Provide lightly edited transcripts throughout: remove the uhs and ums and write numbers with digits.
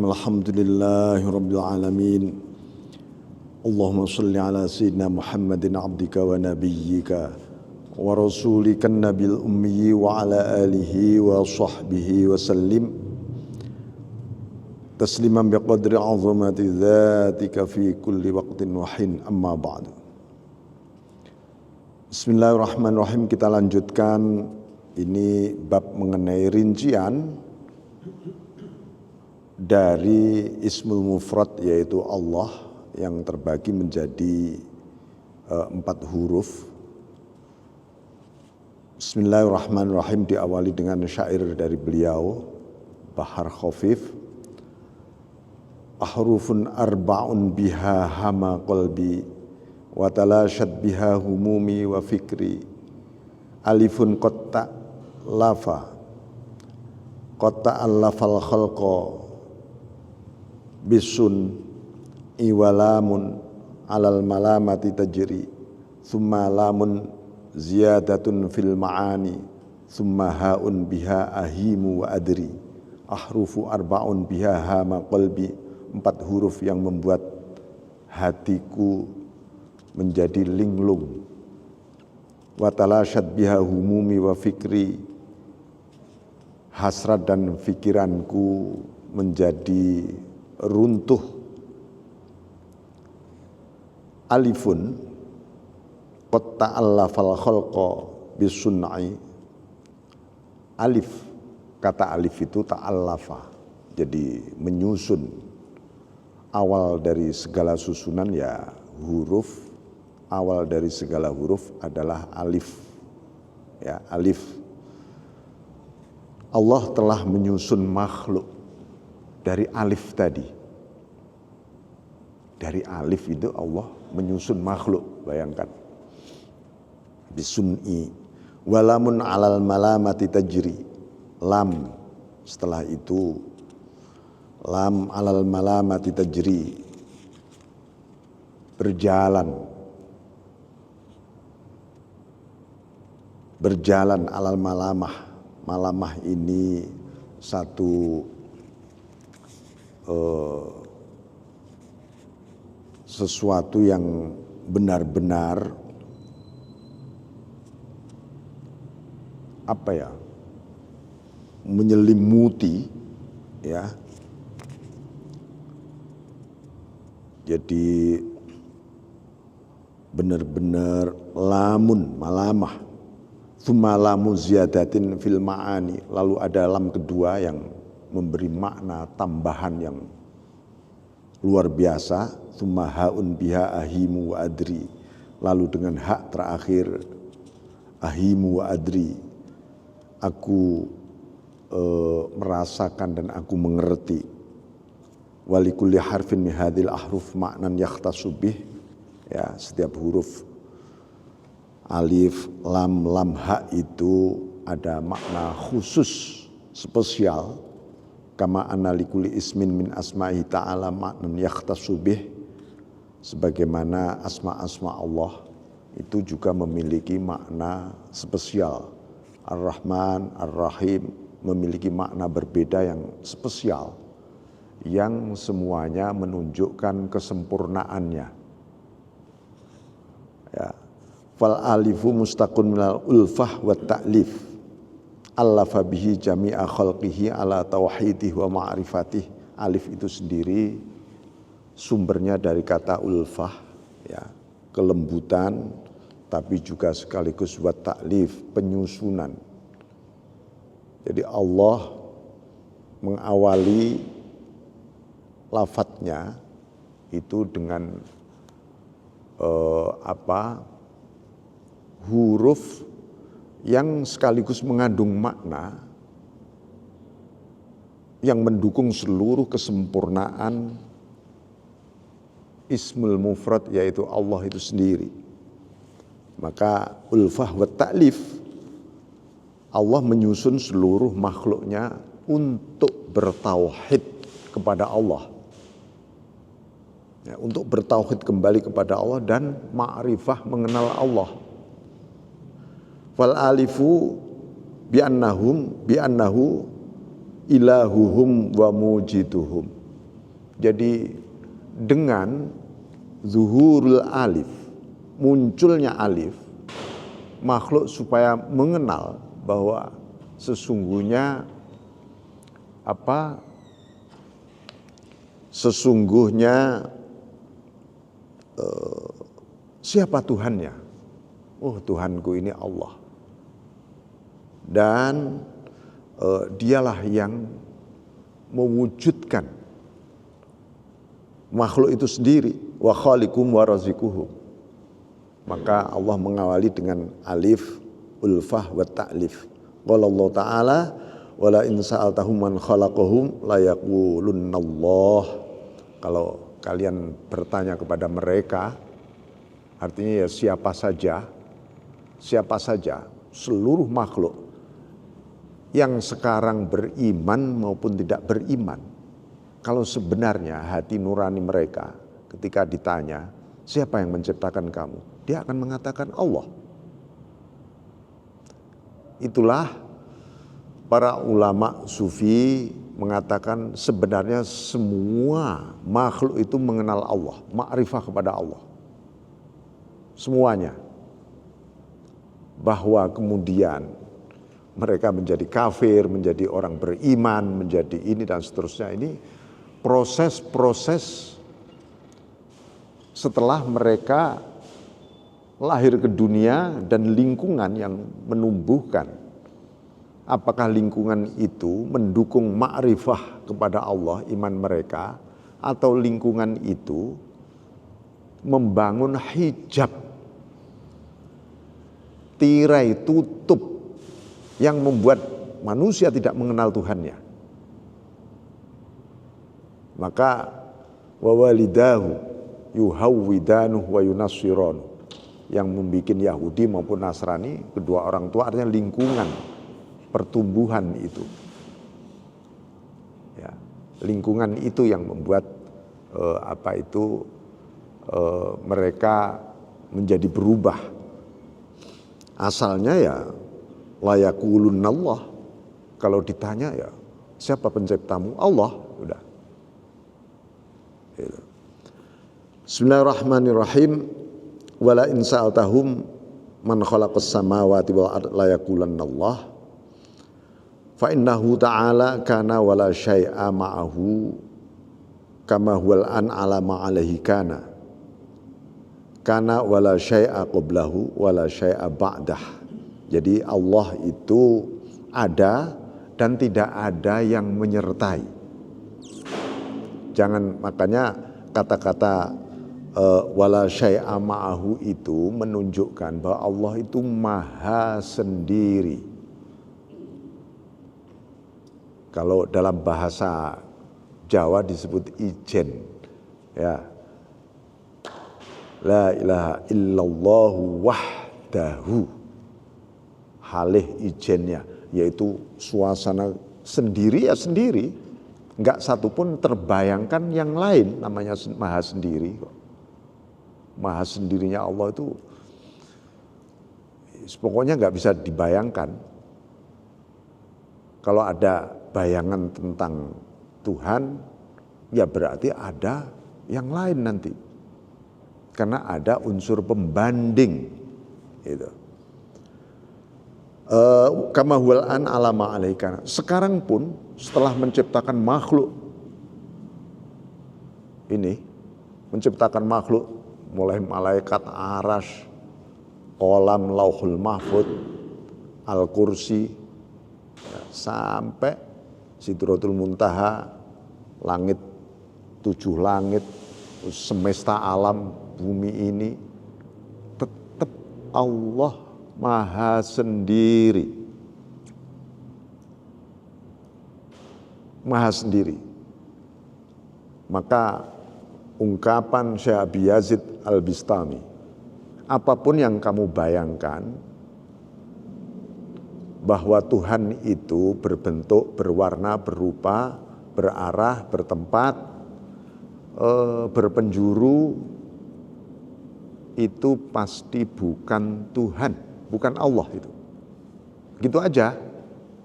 Alhamdulillahi Rabbil Alamin. Allahumma salli ala Sayyidina Muhammadin abdika wa nabiyyika wa rasulika nabil ummi wa ala alihi wa sahbihi wa sallim tasliman biqadri azamati dhatika fi kulli waqtin wa hin, amma ba'du. Bismillahirrahmanirrahim. Kita lanjutkan ini bab mengenai rincian dari Ismul Mufrad, yaitu Allah, yang terbagi menjadi 4 huruf. Bismillahirrahmanirrahim. Diawali dengan syair dari beliau, Bahar Khafif. Ahrufun arba'un biha hama qalbi wa talashad biha humumi wa fikri. Alifun qatta lafa qatta allafal khalqa bisun iwalamun alal malamati tajri thumma lamun ziyadatun fil ma'ani thumma haun biha ahimu wa adri. Ahrufu arba'un biha hama qalbi, 4 huruf yang membuat hatiku menjadi linglung. Wa talashad biha humumi wa fikri, hasrat dan fikiranku menjadi runtuh. Alifun qad ta'allafal khalqa bisun'i. Alif, kata alif itu ta'allafa, jadi menyusun. Awal dari segala susunan ya huruf, awal dari segala huruf adalah alif. Ya, alif. Allah telah menyusun makhluk dari alif tadi. Dari alif itu Allah menyusun makhluk, bayangkan. Bisun'i. Walamun alal malamati tajri. Lam, setelah itu lam alal malamati tajri, berjalan. Berjalan alal malamah. Malamah ini satu sesuatu yang benar-benar menyelimuti, ya. Jadi benar-benar lamun, malamah. Tsumma lamu ziyadatin fil ma'ani, lalu ada lam kedua yang memberi makna tambahan yang luar biasa. Tsumma haun biha ahimu wa adri, lalu dengan hak terakhir ahimu wa adri, aku merasakan dan aku mengerti. Walikulli harfin min hadhil ahruf ma'nan yakhtassu bih, ya, setiap huruf alif, lam, lam, ha itu ada makna khusus, spesial. Kama anna likulli ismin min asma'i ta'ala ma'nan yakhtassu bih, sebagaimana asma-asma Allah itu juga memiliki makna spesial. Ar-Rahman, Ar-Rahim memiliki makna berbeda yang spesial, yang semuanya menunjukkan kesempurnaannya. Ya. Fal alifu mustaqun minal ulfah wa ta'lif, allafa bihi jami'a khalqihi ala tauhidih wa ma'rifatih. Alif itu sendiri sumbernya dari kata ulfah, ya, kelembutan, tapi juga sekaligus wa ta'lif, penyusunan. Jadi Allah mengawali lafadznya itu dengan huruf yang sekaligus mengandung makna yang mendukung seluruh kesempurnaan Ismul Mufrad, yaitu Allah itu sendiri. Maka ulfah wa ta'lif, Allah menyusun seluruh makhluknya untuk bertauhid kepada Allah, ya, untuk bertauhid kembali kepada Allah dan ma'rifah, mengenal Allah. Fal alifu bi annahu ilahuhum wa mujiduhum. Jadi dengan zuhurul alif, munculnya alif, makhluk supaya mengenal bahwa sesungguhnya siapa Tuhannya. Oh, Tuhanku ini Allah. Dan dialah yang mewujudkan makhluk itu sendiri, wa khaliqum wa razikuhum. Maka Allah mengawali dengan alif ulfah wa ta'lif. Qala Allah Ta'ala wala in sa'altahum man khalaqahum la yaqulunallah. Kalau kalian bertanya kepada mereka, artinya ya siapa saja seluruh makhluk yang sekarang beriman maupun tidak beriman, kalau sebenarnya hati nurani mereka ketika ditanya siapa yang menciptakan kamu, dia akan mengatakan Allah. Itulah para ulama sufi mengatakan sebenarnya semua makhluk itu mengenal Allah, ma'rifah kepada Allah. Semuanya. Bahwa kemudian mereka menjadi kafir, menjadi orang beriman, menjadi ini dan seterusnya, ini proses-proses setelah mereka lahir ke dunia dan lingkungan yang menumbuhkan. Apakah lingkungan itu mendukung ma'rifah kepada Allah, iman mereka, atau lingkungan itu membangun hijab, tirai tutup yang membuat manusia tidak mengenal Tuhannya. Maka wawalidahu yuhawwidanuh wa yunassiranu, yang membuat Yahudi maupun Nasrani, kedua orang tua, artinya lingkungan pertumbuhan itu. Ya, lingkungan itu yang membuat mereka menjadi berubah. Asalnya ya la yaqulunallah. Kalau ditanya ya siapa penciptamu? Allah. Udah. Gitu. Bismillahirrahmanirrahim. Wala in sa'altahum man khalaqas samawati wal ard la yaqulunallah. Fa innahu ta'ala kana wala syai'a ma'ahu kama huwal an ala ma'alaihi kana wala syai'a qablahu wala syai'a ba'dah. Jadi Allah itu ada dan tidak ada yang menyertai. Jangan, makanya kata-kata wala syai'a ma'ahu itu menunjukkan bahwa Allah itu maha sendiri. Kalau dalam bahasa Jawa disebut ijen, ya, la ilaha illallahu wahdahu, halih ijennya, yaitu suasana sendiri ya sendiri, enggak satupun terbayangkan yang lain, namanya maha sendiri. Maha sendirinya Allah itu pokoknya enggak bisa dibayangkan. Kalau ada bayangan tentang Tuhan, ya berarti ada yang lain nanti. Karena ada unsur pembanding. Gitu. Kama huwal an ala ma'alaikana. Sekarang pun setelah menciptakan makhluk ini, menciptakan makhluk mulai malaikat arash, kolam lauhul mahfud, al-kursi, ya, sampai Sidratul Muntaha, langit, 7 langit, semesta alam, bumi ini, tetap Allah maha sendiri. Maha sendiri. Maka ungkapan Syekh Abi Yazid Al-Bistami, apapun yang kamu bayangkan, bahwa Tuhan itu berbentuk, berwarna, berupa, berarah, bertempat, berpenjuru, itu pasti bukan Tuhan, bukan Allah itu. Gitu aja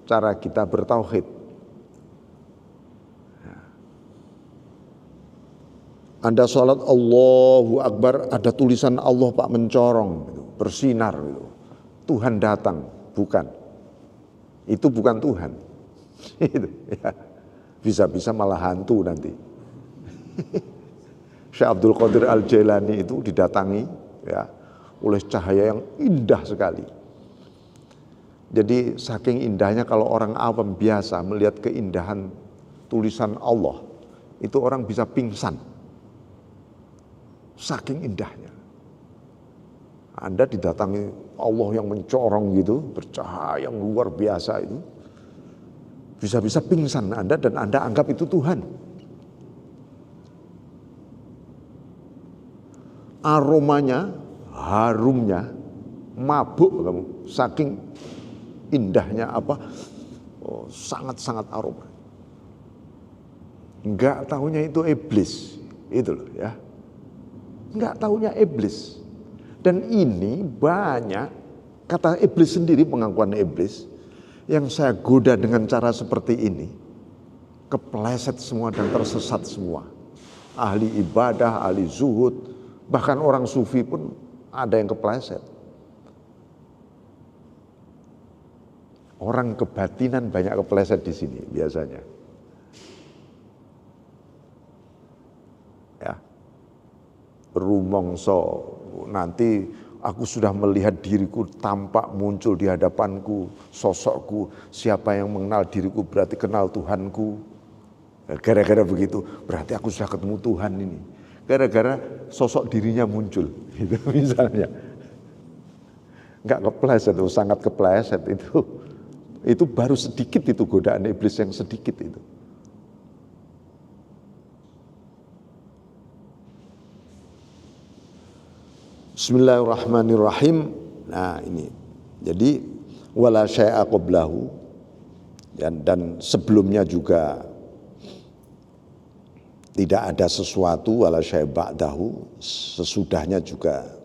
cara kita bertauhid. Anda sholat Allahu Akbar, ada tulisan Allah Pak mencorong, gitu, bersinar. Gitu. Tuhan datang, bukan. Itu bukan Tuhan. Itu, ya. Bisa-bisa malah hantu nanti. Syekh Abdul Qadir Al-Jailani itu didatangi ya, oleh cahaya yang indah sekali. Jadi saking indahnya kalau orang awam biasa melihat keindahan tulisan Allah, itu orang bisa pingsan. Saking indahnya. Anda didatangi Allah yang mencorong gitu, bercahaya yang luar biasa itu, bisa-bisa pingsan Anda dan Anda anggap itu Tuhan. Aromanya, harumnya, mabuk kamu, saking indahnya apa, sangat-sangat aroma. Enggak tahunya itu iblis, itu loh ya. Enggak tahunya iblis. Dan ini banyak, kata iblis sendiri, pengakuan iblis, yang saya goda dengan cara seperti ini, kepleset semua dan tersesat semua. Ahli ibadah, ahli zuhud, bahkan orang sufi pun ada yang kepleset. Orang kebatinan banyak kepleset di sini biasanya. Ya. Rumongso, nanti aku sudah melihat diriku tampak muncul di hadapanku, sosokku, siapa yang mengenal diriku berarti kenal Tuhanku. Gara-gara begitu, berarti aku sudah ketemu Tuhan ini. Gara-gara sosok dirinya muncul, itu misalnya. Enggak kepleset, itu sangat kepleset itu. Itu baru sedikit itu godaan iblis yang sedikit itu. Bismillahirrahmanirrahim. Nah ini, jadi wala syai'a qablahu, dan sebelumnya juga tidak ada sesuatu, wala syai'a ba'dahu, sesudahnya juga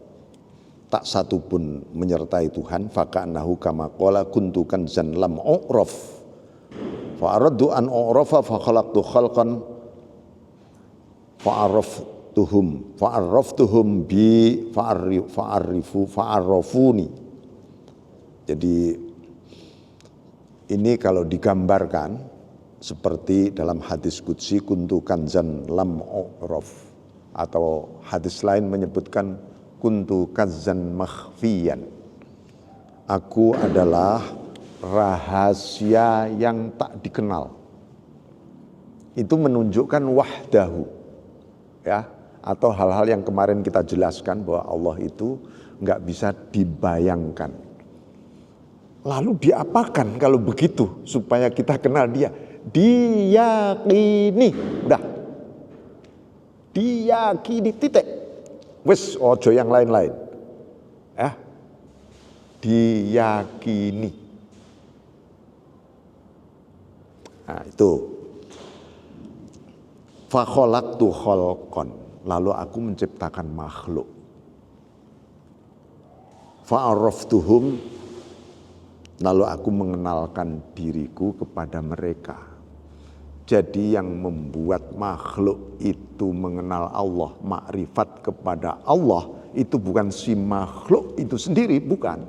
tak satu pun menyertai Tuhan. Faka'annahu kama qala kuntu kanzan lam u'raf fa'araddu an u'rafa fa khalaqtu khalqan fa'arraftuhum bi fa'arrafuni. Jadi ini kalau digambarkan seperti dalam hadis qudsi kuntu kanzan lam u'raf, atau hadis lain menyebutkan kuntu kanzan makhfiyan. Aku adalah rahasia yang tak dikenal. Itu menunjukkan wahdahu, ya, atau hal-hal yang kemarin kita jelaskan bahwa Allah itu nggak bisa dibayangkan. Lalu diapakan kalau begitu supaya kita kenal Dia? Diyakini, udah. Diyakini, titik. Wes ojo yang lain-lain. Ya. Diyakini. Nah, itu. Fa khalaqtu khalqan, lalu aku menciptakan makhluk. Fa arraftuhum, lalu aku mengenalkan diriku kepada mereka. Jadi yang membuat makhluk itu mengenal Allah, makrifat kepada Allah, itu bukan si makhluk itu sendiri, bukan.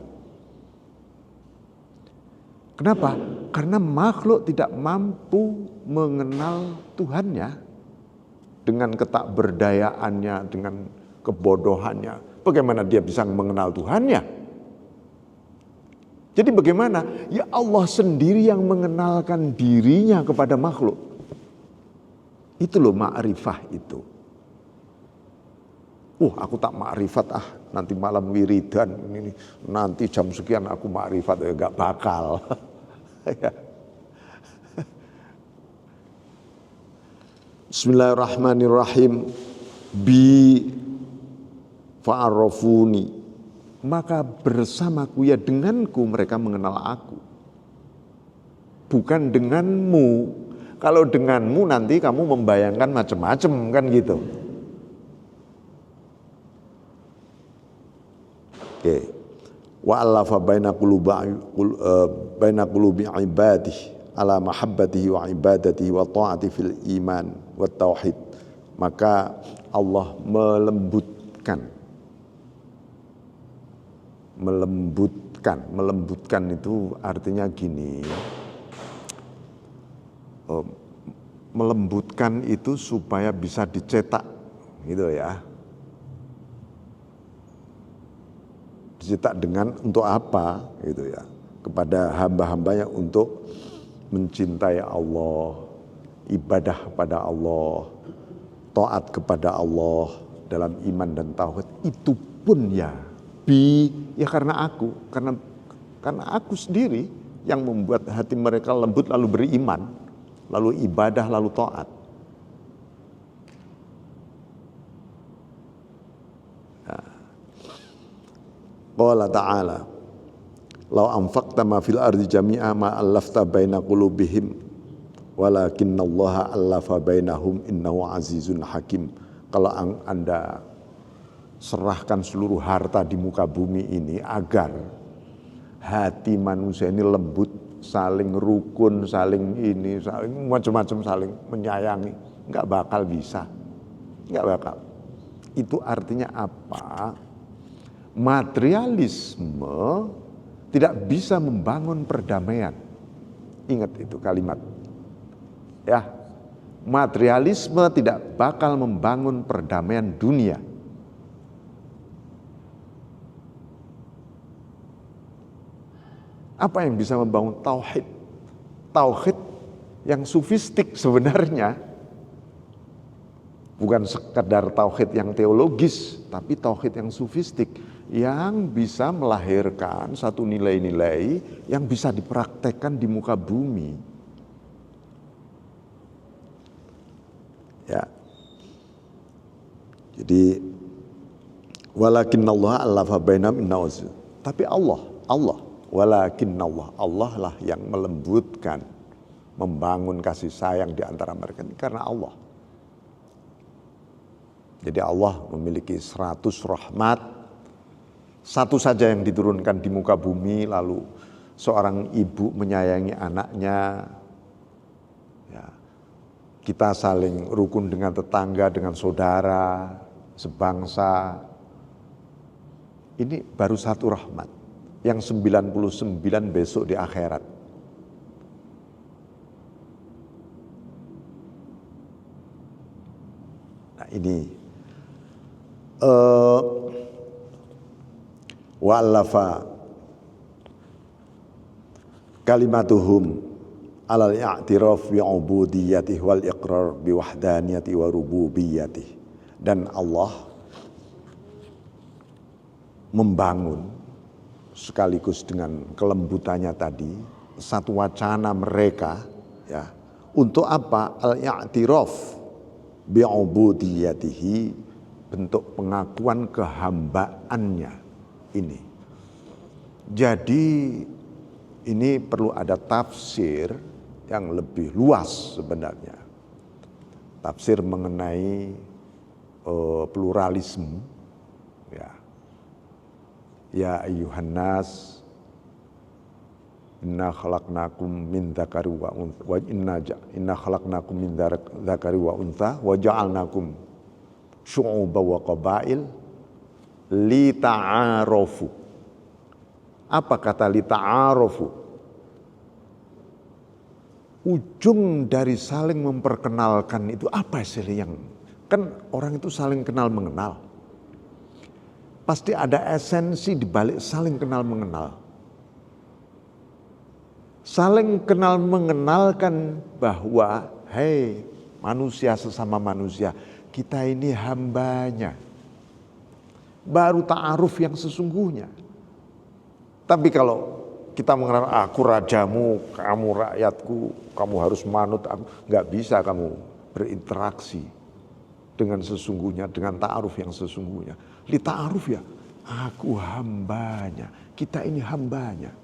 Kenapa? Karena makhluk tidak mampu mengenal Tuhannya dengan ketakberdayaannya, dengan kebodohannya. Bagaimana dia bisa mengenal Tuhannya? Jadi bagaimana? Ya Allah sendiri yang mengenalkan dirinya kepada makhluk. Itu loh ma'rifah itu. Aku tak ma'rifat, nanti malam wiridan, ini, nanti jam sekian aku ma'rifat, ya gak bakal. Bismillahirrahmanirrahim. Bi fa'arrafuni, maka bersamaku, ya denganku mereka mengenal aku. Bukan denganmu. Kalau denganmu nanti kamu membayangkan macam-macam kan gitu. Oke. Wa allafa baina qulubi ibadihi ala mahabbatihi wa ibadatihi wa ta'ati fil iman wa tauhid maka Allah melembutkan itu artinya gini, melembutkan itu supaya bisa dicetak gitu ya. Dicetak dengan untuk apa gitu ya, kepada hamba-hambanya untuk mencintai Allah, ibadah pada Allah, taat kepada Allah dalam iman dan tauhid. Itu pun ya karena aku sendiri yang membuat hati mereka lembut lalu beriman, lalu ibadah, lalu taat. Qala ta'ala, "Lau anfaqta ma fil ardi jami'a ma allafta baina qulubihim walakinnallaha allafa bainahum innahu azizun hakim." Kalau Anda serahkan seluruh harta di muka bumi ini agar hati manusia ini lembut, saling rukun, saling macam-macam, saling menyayangi, nggak bakal bisa, nggak bakal. Itu artinya apa? Materialisme tidak bisa membangun perdamaian. Ingat itu kalimat. Ya, materialisme tidak bakal membangun perdamaian dunia. Apa yang bisa membangun tauhid? Tauhid yang sufistik sebenarnya. Bukan sekadar tauhid yang teologis, tapi tauhid yang sufistik, yang bisa melahirkan satu nilai-nilai yang bisa dipraktekkan di muka bumi. Ya. Jadi walakinnallaha allafa bainahum innahu azizun. Tapi Allah walakinnallah, Allah lah yang melembutkan, membangun kasih sayang di antara mereka karena Allah. Jadi Allah memiliki 100 rahmat, satu saja yang diturunkan di muka bumi, lalu seorang ibu menyayangi anaknya, ya, kita saling rukun dengan tetangga, dengan saudara, sebangsa. Ini baru satu rahmat, yang 99 besok di akhirat. Nah ini wa'alafa kalimatuhum alal i'tiraf bi'ubudiyatih wal iqrar biwahdaniyati wa rububiyatih. Dan Allah membangun sekaligus dengan kelembutannya tadi satu wacana mereka, ya, untuk apa? Al-i'tiraf bi'ubudiyatihi, bentuk pengakuan kehambaannya ini. Jadi ini perlu ada tafsir yang lebih luas sebenarnya. Tafsir mengenai pluralisme, ya. Ya ayyuhan nas inna khalaqnakum min dzakari wa untha inna khalaqnakum min dzakari wa untha wa ja'alnakum syu'uba wa qabail li ta'arofu. Apa kata li ta'arofu? Ujung dari saling memperkenalkan itu apa sih? Yang kan orang itu saling kenal mengenal. Pasti ada esensi di balik saling kenal mengenal. Saling kenal mengenalkan bahwa hei manusia sesama manusia, kita ini hambanya. Baru ta'aruf yang sesungguhnya. Tapi kalau kita mengenal aku rajamu, kamu rakyatku, kamu harus manut aku, nggak bisa kamu berinteraksi dengan sesungguhnya, dengan ta'aruf yang sesungguhnya. Li ta'aruf ya, aku hambanya, kita ini hambanya.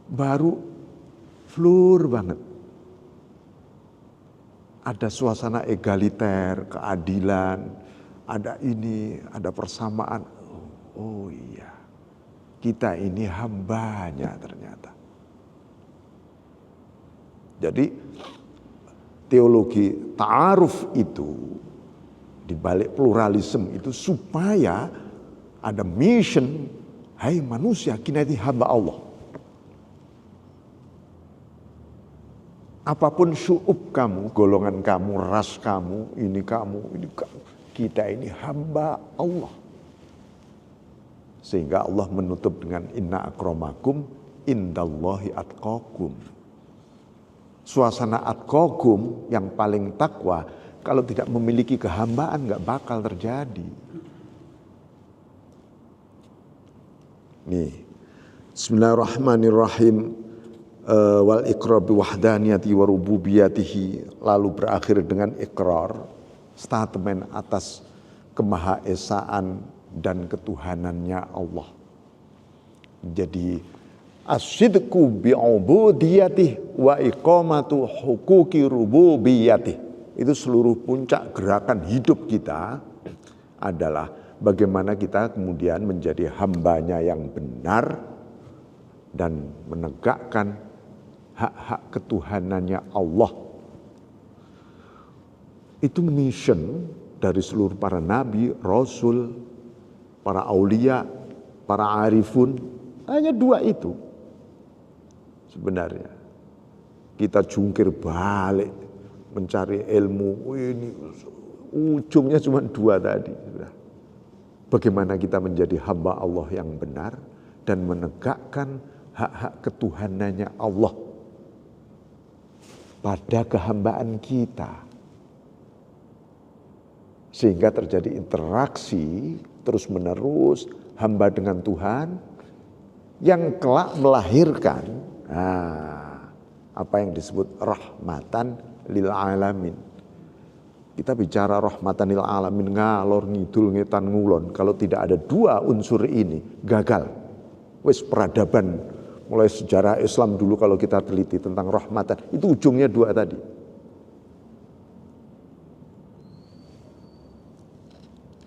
Baru flur banget. Ada suasana egaliter, keadilan, ada ini, ada persamaan. Oh iya, kita ini hambanya ternyata. Jadi teologi ta'aruf itu, di balik pluralisme itu supaya ada mission, hai manusia, kini hamba Allah. Apapun syu'ub kamu, golongan kamu, ras kamu, ini kamu, kita ini hamba Allah. Sehingga Allah menutup dengan inna akramakum indallahi atqakum. Suasana atqakum yang paling takwa, kalau tidak memiliki kehambaan gak bakal terjadi. Nih, bismillahirrahmanirrahim. Wal iqrar bi wahdaniyati wa rububiyatihi, lalu berakhir dengan ikrar, statement atas kemahaesaan dan ketuhanannya Allah. Jadi asyidku bi ubudiyatihi wa iqamatu huquqi rububiyatihi, itu seluruh puncak gerakan hidup kita adalah bagaimana kita kemudian menjadi hambanya yang benar dan menegakkan hak-hak ketuhanannya Allah. Itu mission dari seluruh para nabi, rasul, para aulia, para arifun. Hanya dua itu sebenarnya. Kita jungkir balik mencari ilmu, ini ujungnya cuma dua tadi. Bagaimana kita menjadi hamba Allah yang benar dan menegakkan hak-hak ketuhanannya Allah pada kehambaan kita, sehingga terjadi interaksi terus menerus hamba dengan Tuhan yang kelak melahirkan apa yang disebut rahmatan lil alamin. Kita bicara rahmatan lil alamin, ngalor ngidul ngetan ngulon, kalau tidak ada dua unsur ini gagal. Wis peradaban mulai sejarah Islam dulu kalau kita teliti tentang rahmatan, itu ujungnya dua tadi.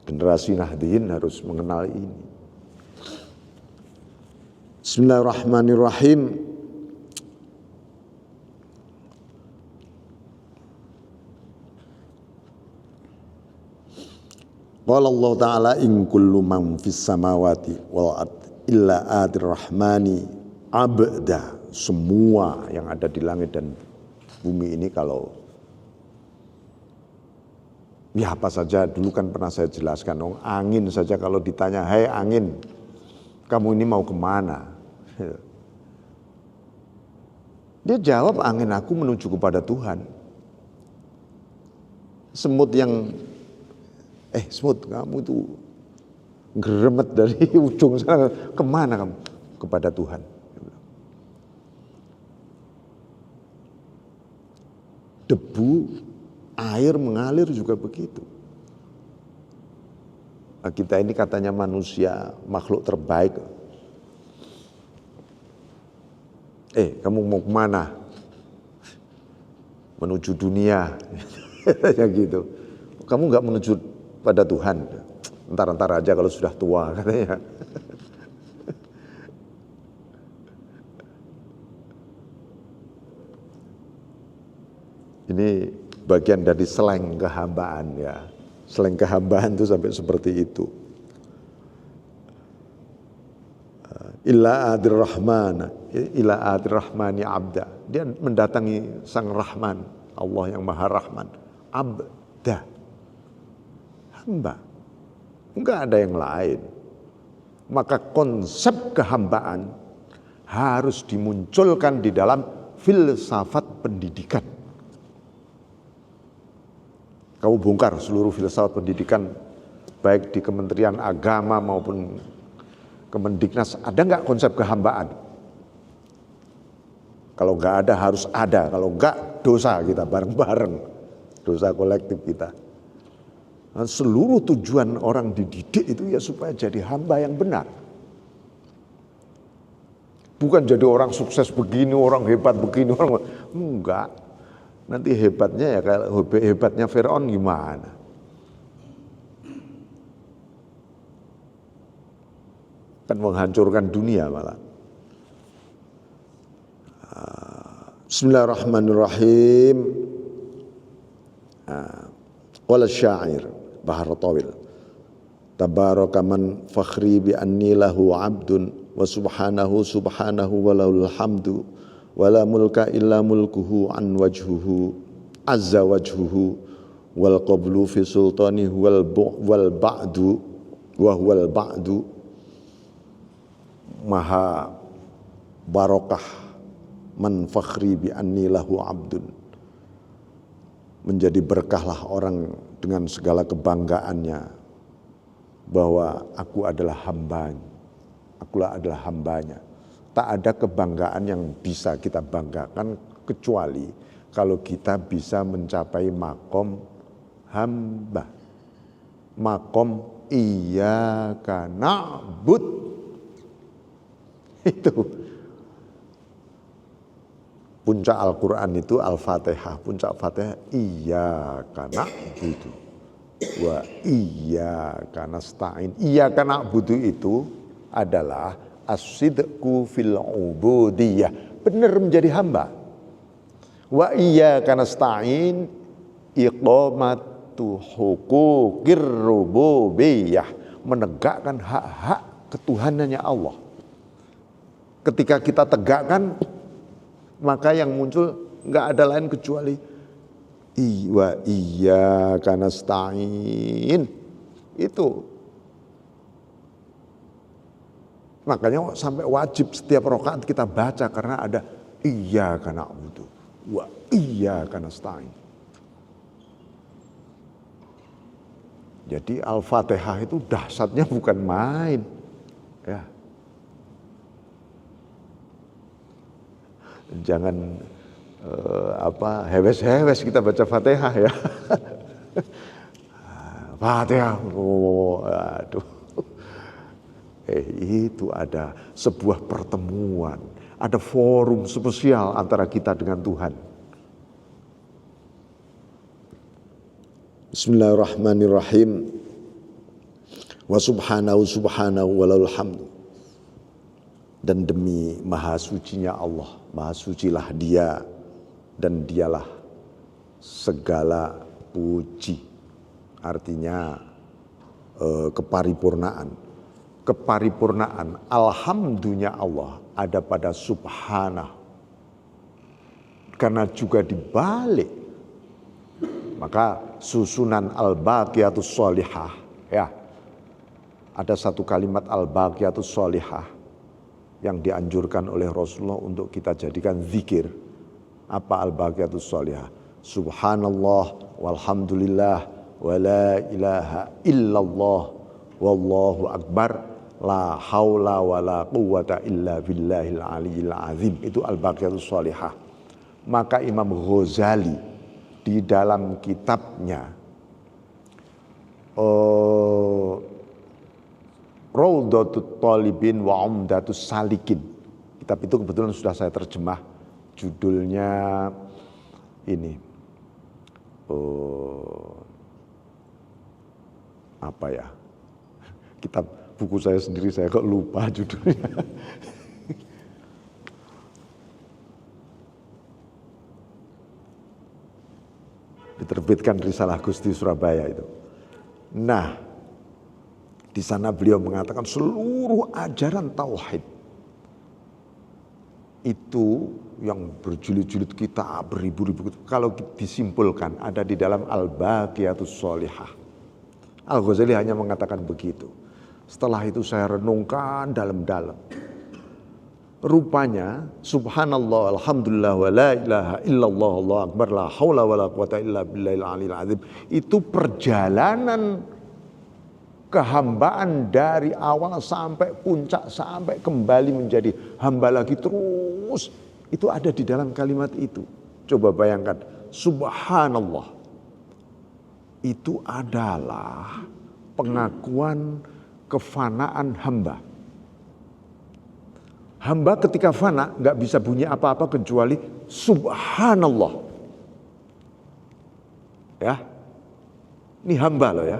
Generasi Nahdliyin harus mengenal ini. Bismillahirrahmanirrahim. Qala Allah Ta'ala in kullu man fis samawati wal ard illa atir rahmani abda. Semua yang ada di langit dan bumi ini, kalau ya apa saja dulu kan pernah saya jelaskan, angin saja kalau ditanya, hai angin, kamu ini mau kemana? Dia jawab, angin aku menuju kepada Tuhan. Semut yang semut, kamu itu geremet dari ujung sana, kemana kamu? Kepada Tuhan. Debu, air mengalir juga begitu. Kita ini katanya manusia, makhluk terbaik. Kamu mau kemana? Menuju dunia. Ya gitu. Kamu gak menuju pada Tuhan? Entar aja kalau sudah tua katanya. Ini bagian dari slang kehambaan ya. Slang kehambaan itu sampai seperti itu. Illa adir rahmani abda. Dia mendatangi sang Rahman, Allah yang Maha Rahman. Abda, hamba. Enggak ada yang lain. Maka konsep kehambaan harus dimunculkan di dalam filsafat pendidikan. Kamu bongkar seluruh filsafat pendidikan, baik di Kementerian Agama maupun Kemendiknas, ada nggak konsep kehambaan? Kalau nggak ada harus ada, kalau nggak dosa kita bareng-bareng, dosa kolektif kita. Nah, seluruh tujuan orang dididik itu ya supaya jadi hamba yang benar. Bukan jadi orang sukses begini, orang hebat begini, orang enggak. Nanti hebatnya ya kayak hebatnya Firaun gimana? Kan menghancurkan dunia malah. Bismillahirrahmanirrahim. Qala syair Bahar Tawil, tabaraka man fakhri bi anni lahu abdun wa subhanahu walahul hamdu wala mulka illa mulkuhu an wajhuhu azza wajhuhu wal qablu fi sultani wal ba'du wa huwal ba'du. Maha barokah man fakhri bi anni lahu abdun, menjadi berkahlah orang dengan segala kebanggaannya bahwa aku adalah hambanya. Tak ada kebanggaan yang bisa kita banggakan kecuali kalau kita bisa mencapai makom hamba, makom iyyaka na'bud. Itu puncak Al-Quran itu Al-Fatihah, puncak Fatihah iyyaka na'budu wa iyyaka nasta'in. Iyyaka na'budu itu adalah as-sidqu fil ubudiyah, benar menjadi hamba. Wa iyyaka nasta'in iqamatu huquqir rububiyah, menegakkan hak-hak ketuhanannya Allah. Ketika kita tegakkan, maka yang muncul nggak ada lain kecuali wa iyyaka nasta'in. Itu makanya sampai wajib setiap rakaat kita baca, karena ada iyyaka na'budu wa iyyaka nasta'in. Jadi Al-Fatihah itu dahsyatnya bukan main, ya. Jangan hewes-hewes kita baca Fatihah, ya. Fatihah, aduh. Itu ada sebuah pertemuan, ada forum spesial antara kita dengan Tuhan. Bismillahirrahmanirrahim. Wa subhanahu walahul hamdu. Dan demi maha sucinya Allah, maha sucilah Dia dan Dialah segala puji. Artinya keparipurnaan. Keparipurnaan, alhamdulillah Allah ada pada subhanahu. Karena juga dibalik, maka susunan al-baqiyatus sholihah, ya. Ada satu kalimat al-baqiyatus sholihah yang dianjurkan oleh Rasulullah untuk kita jadikan zikir. Apa al-baqiyatus sholihah? Subhanallah walhamdulillah wa la ilaha illallah wallahu akbar la haula wa la quwwata illa billahil aliyil azim. Itu al-baqiyatus sholihah. Maka Imam Ghazali di dalam kitabnya Raudhatut Thalibin wa Umdatus Salikin, kitab itu kebetulan sudah saya terjemah, judulnya ini apa ya, kitab buku saya sendiri saya kok lupa judulnya. Diterbitkan Risalah Gusti Surabaya itu. Nah, di sana beliau mengatakan seluruh ajaran tauhid itu yang berjilid-jilid kitab beribu-ribu, kalau disimpulkan ada di dalam Al-Baqiyatus Sholihah. Al-Ghazali hanya mengatakan begitu. Setelah itu saya renungkan dalam-dalam. Rupanya subhanallah alhamdulillah wa la ilaha illallah Allahu akbar la haula wa la quwata illa billahil aliyil azim. Itu perjalanan kehambaan dari awal sampai puncak, sampai kembali menjadi hamba lagi terus. Itu ada di dalam kalimat itu. Coba bayangkan, subhanallah itu adalah pengakuan kefanaan hamba. Hamba ketika fana gak bisa bunyi apa-apa kecuali subhanallah. Ya, ini hamba loh ya.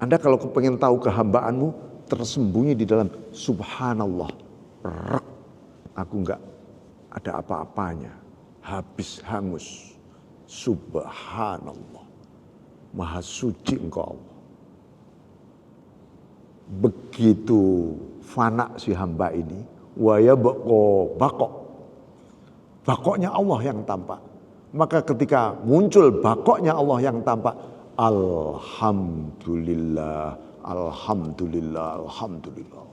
Anda kalau pengen tahu kehambaanmu tersembunyi di dalam subhanallah. Aku gak ada apa-apanya, habis hangus. Subhanallah. Maha suci engkau Allah. Begitu fana si hamba ini, waya bakok. Bakoknya Allah yang tampak. Maka ketika muncul bakoknya Allah yang tampak, alhamdulillah, alhamdulillah, alhamdulillah.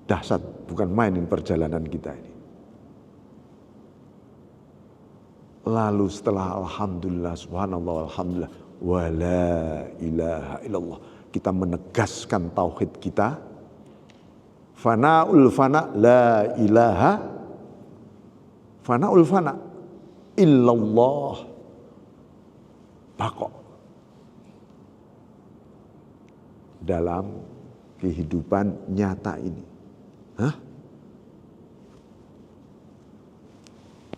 Dahsyat, bukan mainin perjalanan kita ini. Lalu setelah alhamdulillah, subhanallah, alhamdulillah, wala ilaha illallah, kita menegaskan tauhid kita. Fana'ul fana, la ilaha, fana'ul fana, illallah, bakok. Dalam kehidupan nyata ini. Hah?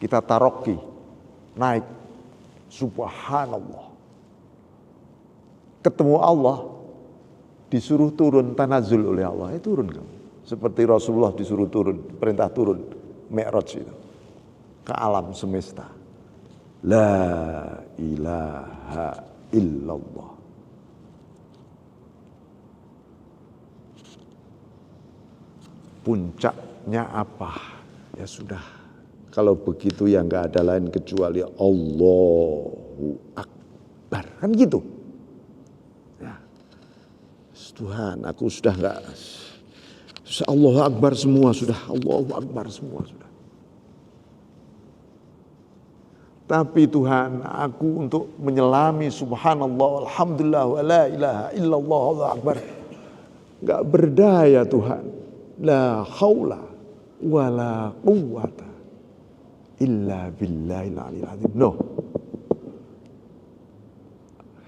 Kita taroki, naik, subhanallah. Ketemu Allah, disuruh turun, tanazul oleh Allah, turun kamu. Seperti Rasulullah disuruh turun, perintah turun, Mi'raj itu, ke alam semesta. La ilaha illallah. Puncaknya apa? Ya sudah, kalau begitu ya nggak ada lain kecuali Allahu Akbar, kan gitu. Ya. Tuhan, aku sudah nggak, Allahu Akbar semua sudah, Allahu Akbar semua sudah. Tapi Tuhan, aku untuk menyelami subhanallah, alhamdulillah, wa la ilaha illallah, Allahu Akbar, nggak berdaya Tuhan. La haula wa la quwwata illa billahil aliyil azim. No.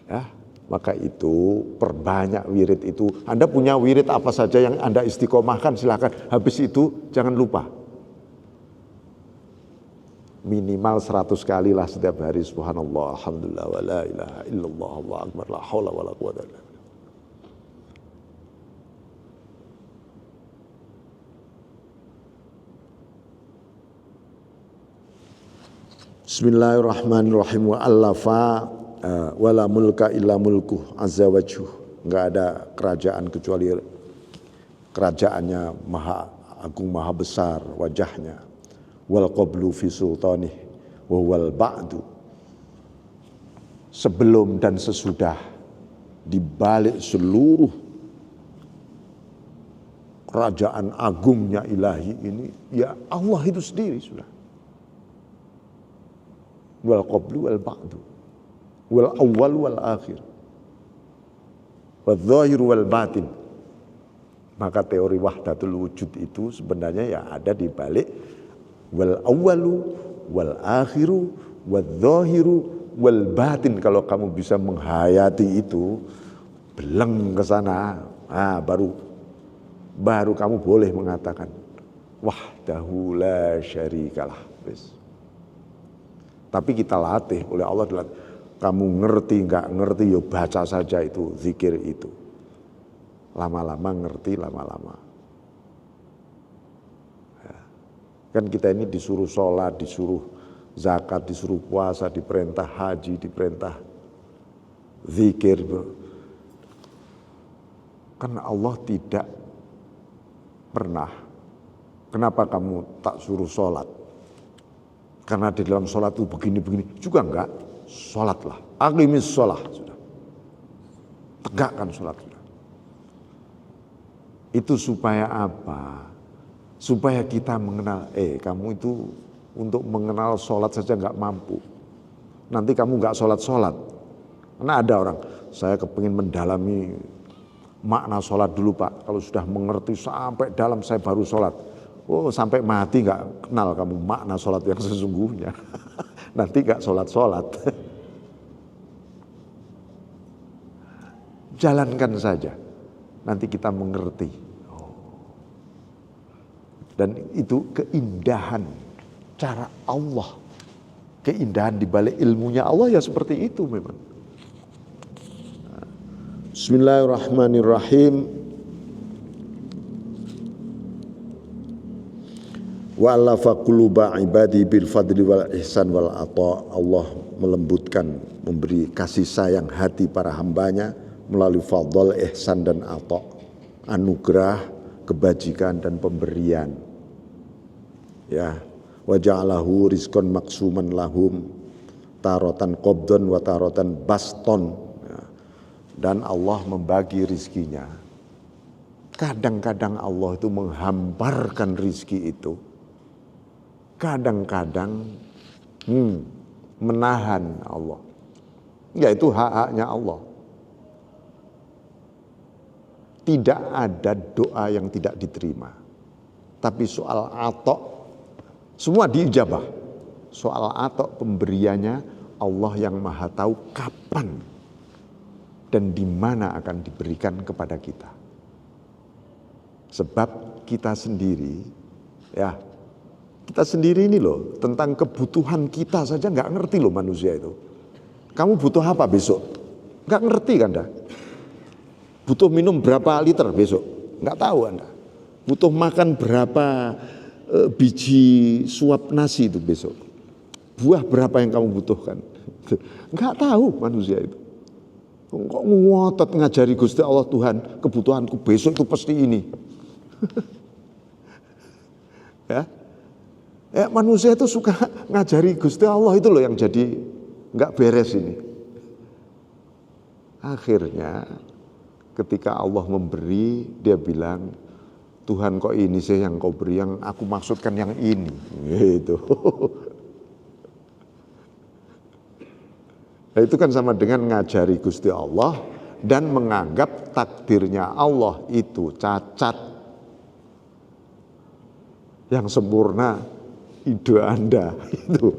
Ya, maka itu perbanyak wirid itu. Anda punya wirid apa saja yang Anda istiqomahkan, silakan. Habis itu jangan lupa. Minimal 100 kali lah setiap hari subhanallah, alhamdulillah, wa la ilaha illallah, Allahu akbar, la haula wa la quwwata illa billah. Bismillahirrahmanirrahim. Wa allafa wala mulka illa mulkuh azza wajhuh. Enggak ada kerajaan kecuali kerajaannya maha agung, maha besar wajahnya. Wal qablu fi sultanih wa wal ba'du. Sebelum dan sesudah, di balik seluruh kerajaan agungnya ilahi ini, ya Allah itu sendiri sudah. Wal qablu wal ba'du, wal awwal wal akhir, wal zahir wal batin. Maka teori wahdatul wujud itu sebenarnya ya ada di balik wal awwalu wal akhiru wal zahiru wal batin. Kalau kamu bisa menghayati itu, beleng ke sana, baru kamu boleh mengatakan wahdahu la syarikalah. Tapi kita latih oleh Allah, kamu ngerti nggak ngerti, ya baca saja itu zikir itu. Lama-lama ngerti, lama-lama. Ya. Kan kita ini disuruh sholat, disuruh zakat, disuruh puasa, diperintah haji, diperintah zikir. Kan Allah tidak pernah, kenapa kamu tak suruh sholat? Karena di dalam sholat itu begini-begini, juga enggak. Sholatlah, aqimis sholat, sudah. Tegakkan sholat, sudah. Itu supaya apa? Supaya kita mengenal, kamu itu untuk mengenal sholat saja enggak mampu. Nanti kamu enggak sholat-sholat. Karena ada orang, saya kepingin mendalami makna sholat dulu Pak. Kalau sudah mengerti sampai dalam saya baru sholat. Oh, sampai mati nggak kenal kamu makna sholat yang sesungguhnya. Nanti nggak sholat-sholat. Jalankan saja. Nanti kita mengerti. Dan itu keindahan cara Allah. Keindahan di balik ilmunya Allah ya seperti itu memang. Bismillahirrahmanirrahim. Wa alafa quluba ibadi bil fadli wal ihsan wal ata. Allah melembutkan, memberi kasih sayang hati para hambanya melalui fadl, ihsan dan ata, anugerah, kebajikan dan pemberian. Ya, wa ja'alahu rizqan maksuman lahum tarotan qabdan wa tarotan baston. Ya. Dan Allah membagi rizkinya. Kadang-kadang Allah itu menghamparkan rizki itu. Kadang-kadang menahan Allah. Yaitu hak-haknya Allah. Tidak ada doa yang tidak diterima. Tapi soal atok, semua diijabah. Soal atok pemberiannya Allah yang maha tahu kapan dan di mana akan diberikan kepada kita. Sebab kita sendiri, ya, kita sendiri ini loh, tentang kebutuhan kita saja nggak ngerti loh manusia itu. Kamu butuh apa besok? Nggak ngerti kan dah. Butuh minum berapa liter besok? Nggak tahu Anda. Butuh makan berapa biji suap nasi itu besok? Buah berapa yang kamu butuhkan? Nggak tahu manusia itu. Kok ngotot ngajari Gusti Allah Tuhan, kebutuhanku besok itu pasti ini. Ya. Manusia itu suka ngajari Gusti Allah itu loh yang jadi nggak beres ini. Akhirnya ketika Allah memberi, dia bilang, Tuhan kok ini sih yang kau beri, yang aku maksudkan yang ini. Gitu. Nah, itu kan sama dengan ngajari Gusti Allah dan menganggap takdirnya Allah itu cacat. Yang sempurna ide Anda itu.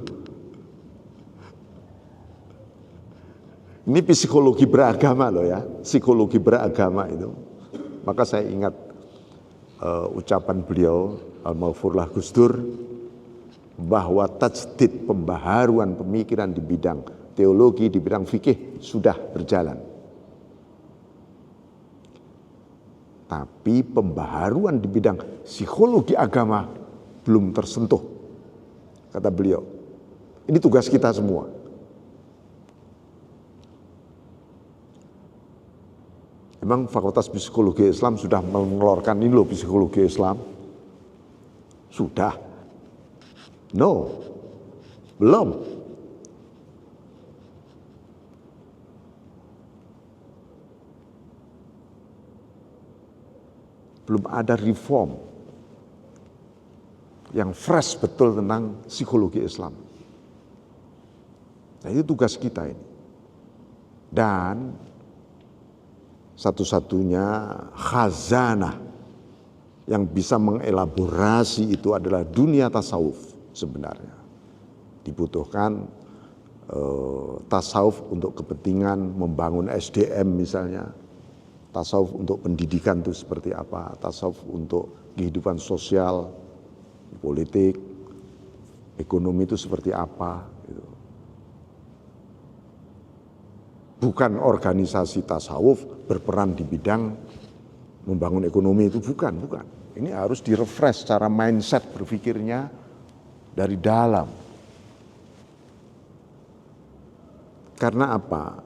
Ini psikologi beragama loh ya, psikologi beragama itu. Maka saya ingat ucapan beliau Al-Maghfurlah Gus Dur bahwa tajdid, pembaharuan pemikiran di bidang teologi, di bidang fikih sudah berjalan. Tapi pembaharuan di bidang psikologi agama belum tersentuh, kata beliau. Ini tugas kita semua. Memang Fakultas Psikologi Islam sudah mengeluarkan ini loh psikologi Islam? Sudah? No, belum. Belum ada reform yang fresh betul tentang psikologi Islam. Nah, itu tugas kita ini. Dan satu-satunya khazanah yang bisa mengelaborasi itu adalah dunia tasawuf sebenarnya. Dibutuhkan tasawuf untuk kepentingan membangun SDM misalnya. Tasawuf untuk pendidikan itu seperti apa, tasawuf untuk kehidupan sosial, politik, ekonomi itu seperti apa. Gitu. Bukan organisasi tasawuf berperan di bidang membangun ekonomi itu, bukan. Ini harus direfresh cara mindset berpikirnya dari dalam. Karena apa?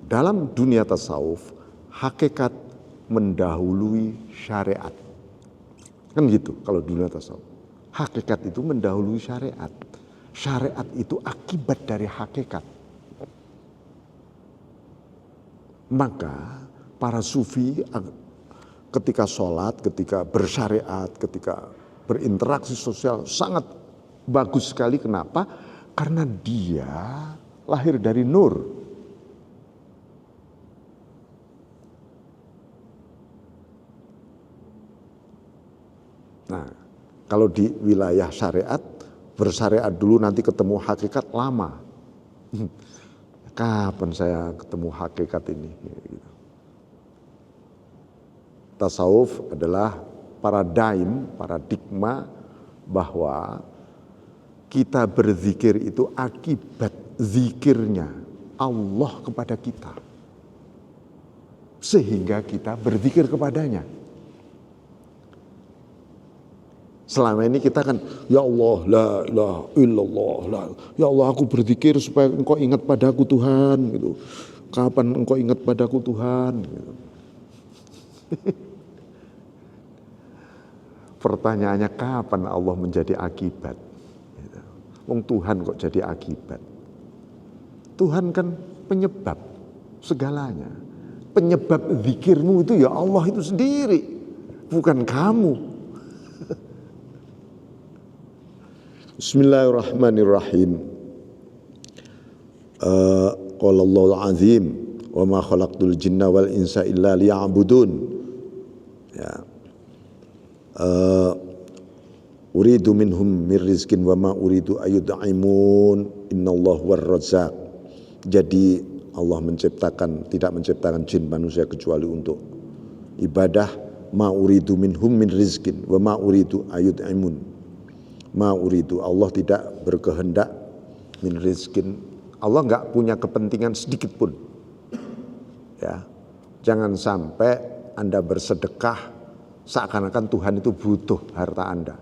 Dalam dunia tasawuf, hakikat mendahului syariat. Kan gitu kalau dunia tasawuf. Hakikat itu mendahului syariat. Syariat itu akibat dari hakikat. Maka para sufi ketika sholat, ketika bersyariat, ketika berinteraksi sosial sangat bagus sekali. Kenapa? Karena dia lahir dari nur. Nah, kalau di wilayah syariat, bersyariat dulu nanti ketemu hakikat lama. Kapan saya ketemu hakikat ini? Tasawuf adalah paradigma bahwa kita berzikir itu akibat zikirnya Allah kepada kita. Sehingga kita berzikir kepadanya. Selama ini kita kan, ya Allah, la ilaha illallah, ya Allah aku berzikir supaya engkau ingat padaku Tuhan gitu. Kapan engkau ingat padaku Tuhan gitu. Pertanyaannya kapan Allah menjadi akibat? Gitu. Wong Tuhan kok jadi akibat? Tuhan kan penyebab segalanya. Penyebab zikirmu itu ya Allah itu sendiri, bukan kamu. Bismillahirrahmanirrahim. Qala Allahul azim wa ma khalaqtul jinna wal insa illa liya'budun. Ya. Uridu minhum mir rizkin wa ma uridu ayyud'imun innallahu war-razzaq. Jadi Allah tidak menciptakan jin manusia kecuali untuk ibadah. Ma uridu minhum min rizkin wa ma uridu ayyud'imun. Ma uridu, Allah tidak berkehendak min rizkin. Allah enggak punya kepentingan sedikit pun. Ya. Jangan sampai Anda bersedekah seakan-akan Tuhan itu butuh harta Anda.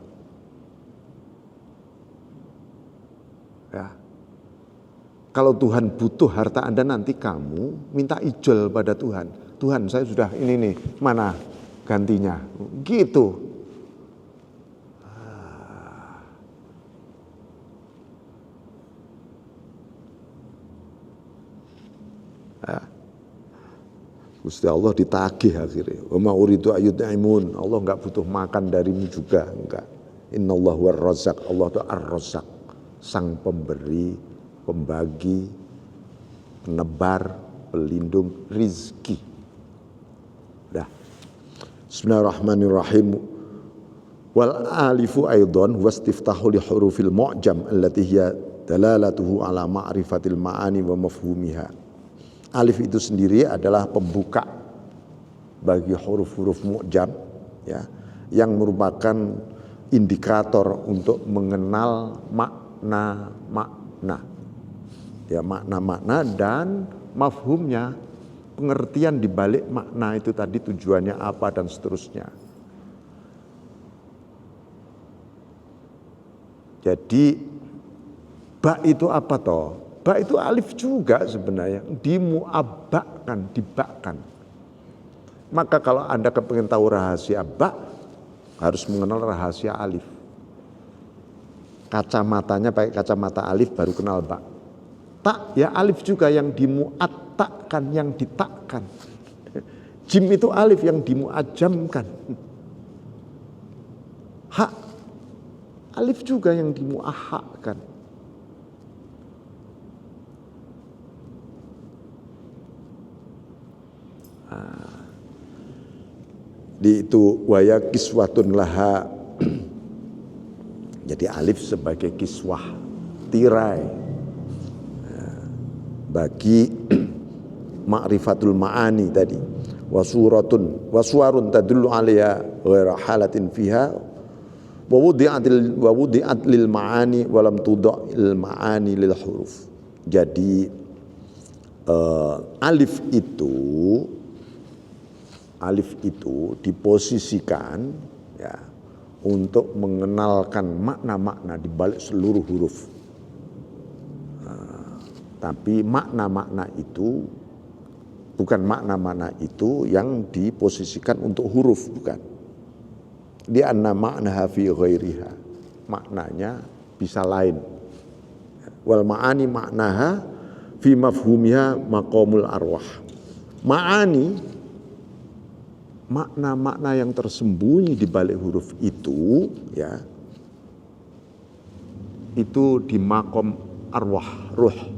Ya. Kalau Tuhan butuh harta Anda, nanti kamu minta ijol pada Tuhan. Tuhan, saya sudah ini nih, mana gantinya? Gitu. Ya. Gusti Allah ditagih akhirnya. Wa ma uridu ayyud'imun. Allah enggak butuh makan darimu juga, enggak. Innallahu war-razzaq. Allah itu ar-razzaq, sang pemberi, pembagi, penebar, pelindung rizki. Dah. Bismillahirrahmanirrahim. Wal alifu aidan wastiftahu li hurufil mu'jam allati hiya dalalatuhu ala ma'rifatil ma'ani wa mafhumiha. Alif itu sendiri adalah pembuka bagi huruf-huruf mu'jam, ya, yang merupakan indikator untuk mengenal makna-makna, ya, makna-makna dan mafhumnya, pengertian di balik makna itu tadi, tujuannya apa dan seterusnya. Jadi ba itu apa toh? Ba itu alif juga sebenarnya, dimuabbakkan, dibakkan. Maka kalau Anda kepengen tahu rahasia ba, harus mengenal rahasia alif. Kacamatanya pakai kacamata alif baru kenal ba. Tak, ya alif juga yang dimuattakkan, yang ditakkan. Jim itu alif yang dimuajamkan. Ha, alif juga yang dimuahakkan. Di itu waya kiswatun laha. Jadi alif sebagai kiswah, tirai bagi ma'rifatul ma'ani tadi. Wasuratun tadullu alaiha ghaira halatin fiha wa wudi'at lil ma'ani wa lam tuda'il ma'ani lil huruf. Jadi alif itu diposisikan, ya, untuk mengenalkan makna-makna di balik seluruh huruf. Tapi makna-makna itu bukan makna-makna itu yang diposisikan untuk huruf, bukan. Di anna ma'naha fi ghairiha. Maknanya bisa lain. Wal ma'ani maknaha fi mafhumiha maqamul arwah. Ma'ani, makna-makna yang tersembunyi di balik huruf itu, ya, itu di makom arwah, ruh.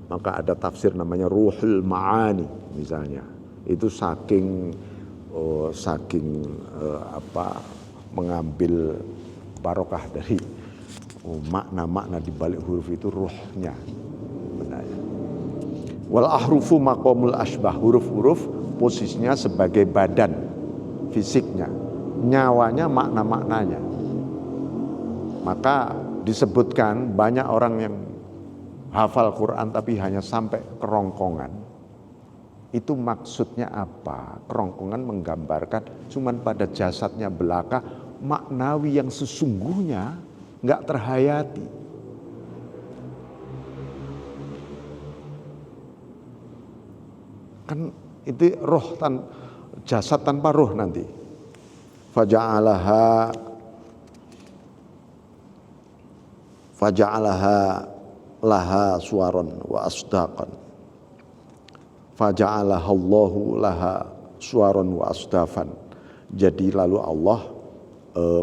Maka ada tafsir namanya ruhul ma'ani misalnya. Itu saking mengambil barokah dari makna-makna di balik huruf itu, ruhnya. Benarnya. Wal ahrufu maqamul asbah, huruf-huruf posisinya sebagai badan fisiknya, nyawanya makna-maknanya. Maka disebutkan banyak orang yang hafal Quran tapi hanya sampai kerongkongan. Itu maksudnya apa? Kerongkongan menggambarkan cuman pada jasadnya belaka, maknawi yang sesungguhnya nggak terhayati. Kan itu roh jasad tanpa roh nanti. Faja'alaha laha suwaron wa asdaqan. Faja'alaha Allahu laha suwaron wa asdafan. Jadi lalu Allah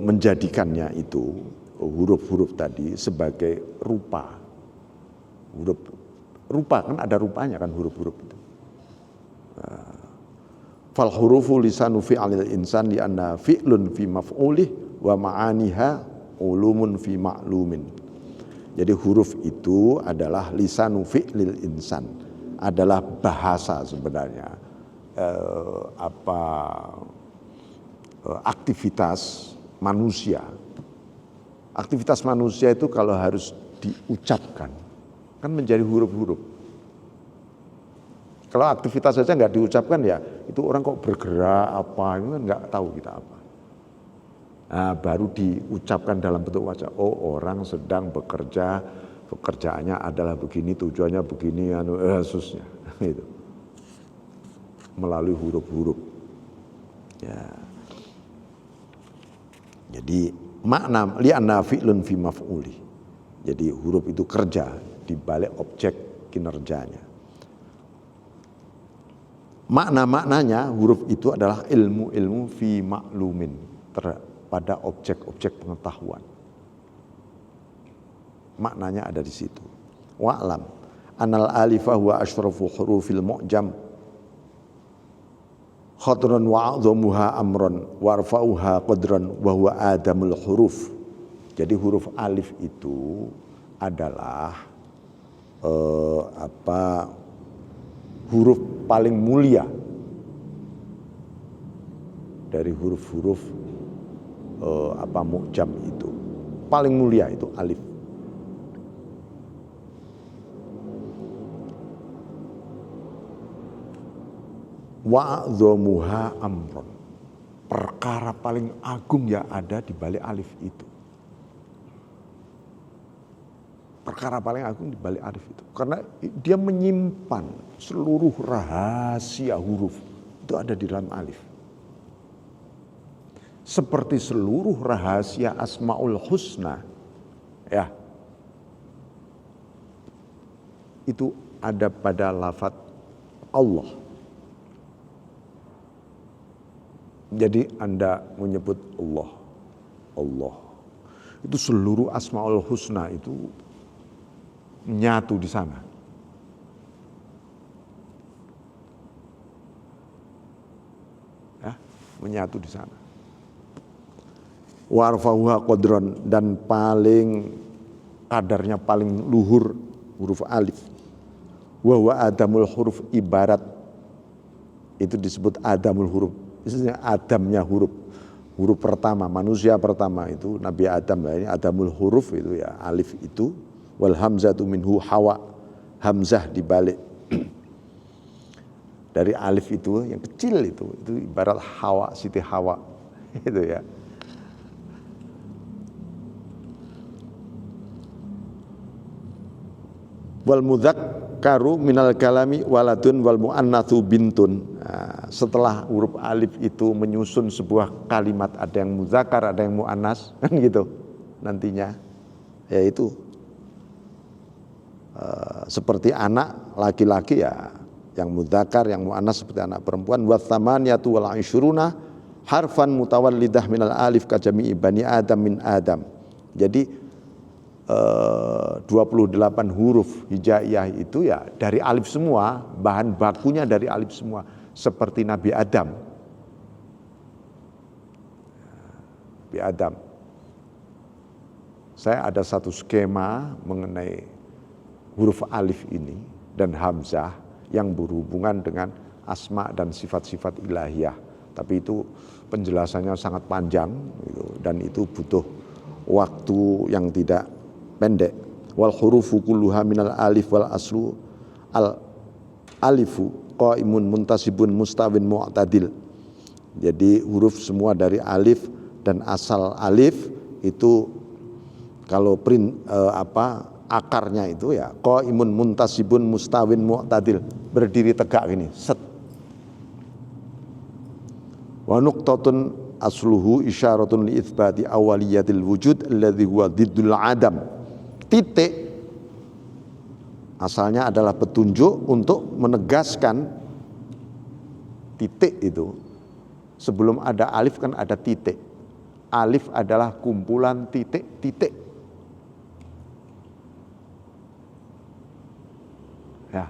menjadikannya itu huruf-huruf tadi sebagai rupa. Rupa kan ada rupanya kan huruf-huruf itu. Fal hurufu lisanu fi'alil insan li anna fi'lun fi maf'ulih wa ma'aniha ulumun fi ma'lumin. Jadi huruf itu adalah lisanu fi'lil insan, adalah bahasa sebenarnya, aktivitas manusia. Aktivitas manusia itu kalau harus diucapkan kan menjadi huruf-huruf. Kalau aktivitas saja nggak diucapkan ya itu orang kok bergerak apa itu kan nggak tahu kita apa. Nah, baru diucapkan dalam bentuk wajah. Oh, orang sedang bekerja, pekerjaannya adalah begini, tujuannya begini, khususnya itu melalui huruf-huruf. Ya. Jadi makna li'anna fi'lun fi maf'uli. Jadi huruf itu kerja di balik objek kinerjanya. Makna-maknanya huruf itu adalah ilmu-ilmu fi maklumin pada objek-objek pengetahuan. Maknanya ada di situ. Wa'lam anal alifah wa asyrafu hurufil mu'jam khadran wa a'dhamuha amran warfa'uha qadran wa huwa adamul huruf. Jadi huruf alif itu adalah huruf paling mulia dari huruf-huruf mu'jam itu. Paling mulia itu alif. Wa'dhamuha amron. Perkara paling agung yang ada di balik alif itu. Perkara paling agung di balik alif itu. Karena dia menyimpan seluruh rahasia huruf. Itu ada di dalam alif. Seperti seluruh rahasia Asmaul Husna. Ya. Itu ada pada lafaz Allah. Jadi Anda menyebut Allah. Allah. Itu seluruh Asmaul Husna itu menyatu di sana. Ya, menyatu di sana. Warfa'uha qadran, dan paling kadarnya paling luhur huruf alif. Wa huwa adamul huruf, ibarat itu disebut adamul huruf. Maksudnya adamnya huruf. Huruf pertama, manusia pertama itu Nabi Adam, ini adamul huruf itu ya, alif itu. Wal hamzatu minhu hawa, hamzah dibalik dari alif itu yang kecil itu ibarat Hawa, Siti Hawa itu ya. Wal mudzakkaru minal kalami waladun wal muannatsu bintun. Nah, setelah huruf alif itu menyusun sebuah kalimat, ada yang muzakkar, ada yang muannas kan gitu nantinya, yaitu seperti anak laki-laki ya, yang mudzakar, yang muannas seperti anak perempuan. Wa tsamaniyatu wal 'ishruna harfan mutawallidah minal alif ka jami'i bani adam min adam. Jadi 28 huruf hijaiyah itu ya dari alif semua, bahan bakunya dari alif semua, seperti Nabi Adam. Nabi Adam. Saya ada satu skema mengenai huruf alif ini dan hamzah yang berhubungan dengan asma dan sifat-sifat ilahiyah. Tapi itu penjelasannya sangat panjang gitu, dan itu butuh waktu yang tidak pendek. Wal hurufu kulluha minal alif wal aslu al alifu qaimun muntasibun mustawin mu'tadil. Jadi huruf semua dari alif Dan asal alif itu kalau akarnya itu ya qaimun muntasibun mustawin mu'tadil, berdiri tegak gini, set. Wa nuqtatun asluhu isyaratun li itsbati awaliyatil wujud alladzi huwa diddul adam. Titik asalnya adalah petunjuk untuk menegaskan titik itu. Sebelum ada alif kan ada titik. Alif adalah kumpulan titik-titik. Ya.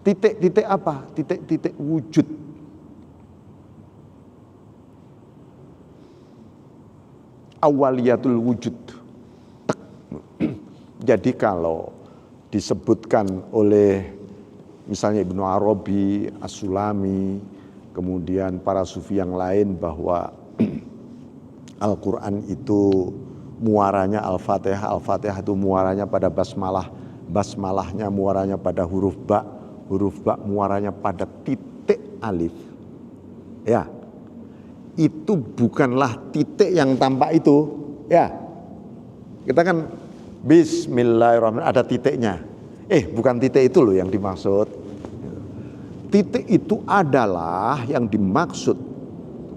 Titik-titik apa? Titik-titik wujud. Awaliyatul wujud. Jadi kalau disebutkan oleh misalnya Ibnu Arabi, As-Sulami, kemudian para sufi yang lain bahwa Al-Quran itu muaranya Al-Fatihah, Al-Fatihah itu muaranya pada basmalah, basmalahnya muaranya pada huruf ba muaranya pada titik alif. Ya, itu bukanlah titik yang tampak itu. Ya, kita kan Bismillahirrahmanirrahim ada titiknya. Bukan titik itu loh yang dimaksud. Titik itu adalah yang dimaksud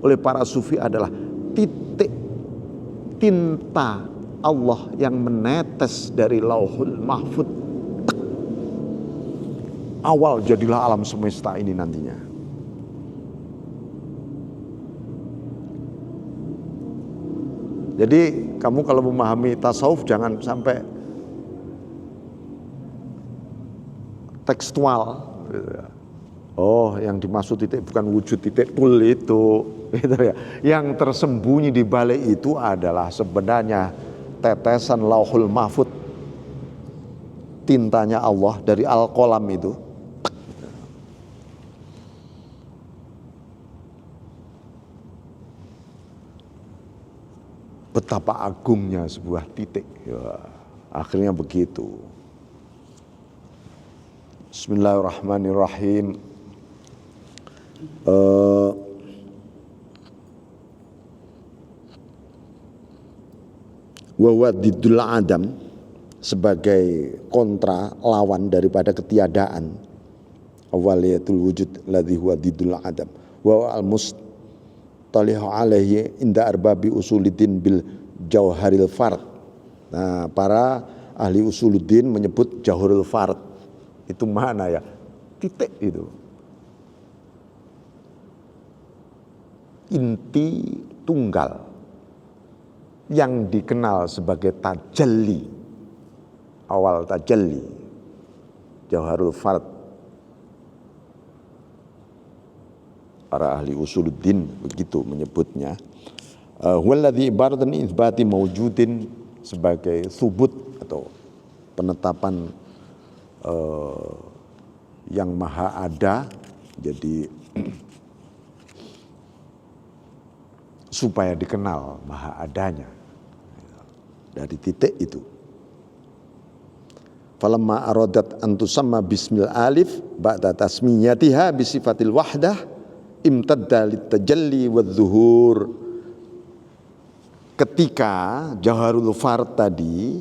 oleh para sufi adalah titik tinta Allah yang menetes dari Lauhul Mahfud. Awal jadilah alam semesta ini nantinya. Jadi kamu kalau memahami tasawuf jangan sampai tekstual. Oh, yang dimaksud titik bukan wujud titik tul itu, gitu ya. Yang tersembunyi di balik itu adalah sebenarnya tetesan Lauhul Mahfud, tintanya Allah dari Al-Qalam itu. Betapa agungnya sebuah titik. Ya, akhirnya begitu. Bismillahirrahmanirrahim. Wa huwa diddul adam, sebagai kontra lawan daripada ketiadaan. Awaliyatul wujud ladzi huwa diddul adam. Wa al mustalihu alaihi inda arbabi usuluddin bil jauharil fard. Nah, para ahli usuluddin menyebut jauharil fard. Itu mana ya? Titik itu. Inti tunggal yang dikenal sebagai tajalli, awal tajalli, jauharul fard. Para ahli usuluddin begitu menyebutnya. Walladzi ibaratun itsbati mawjudin, sebagai subut atau penetapan yang maha ada. Jadi supaya dikenal maha adanya dari titik itu. Falamma aradat an tusamma bismil alif ba'da tasmiyatiha bisifatil wahdah imtadda litajalli wadzuhur. Ketika Jauharul Fard tadi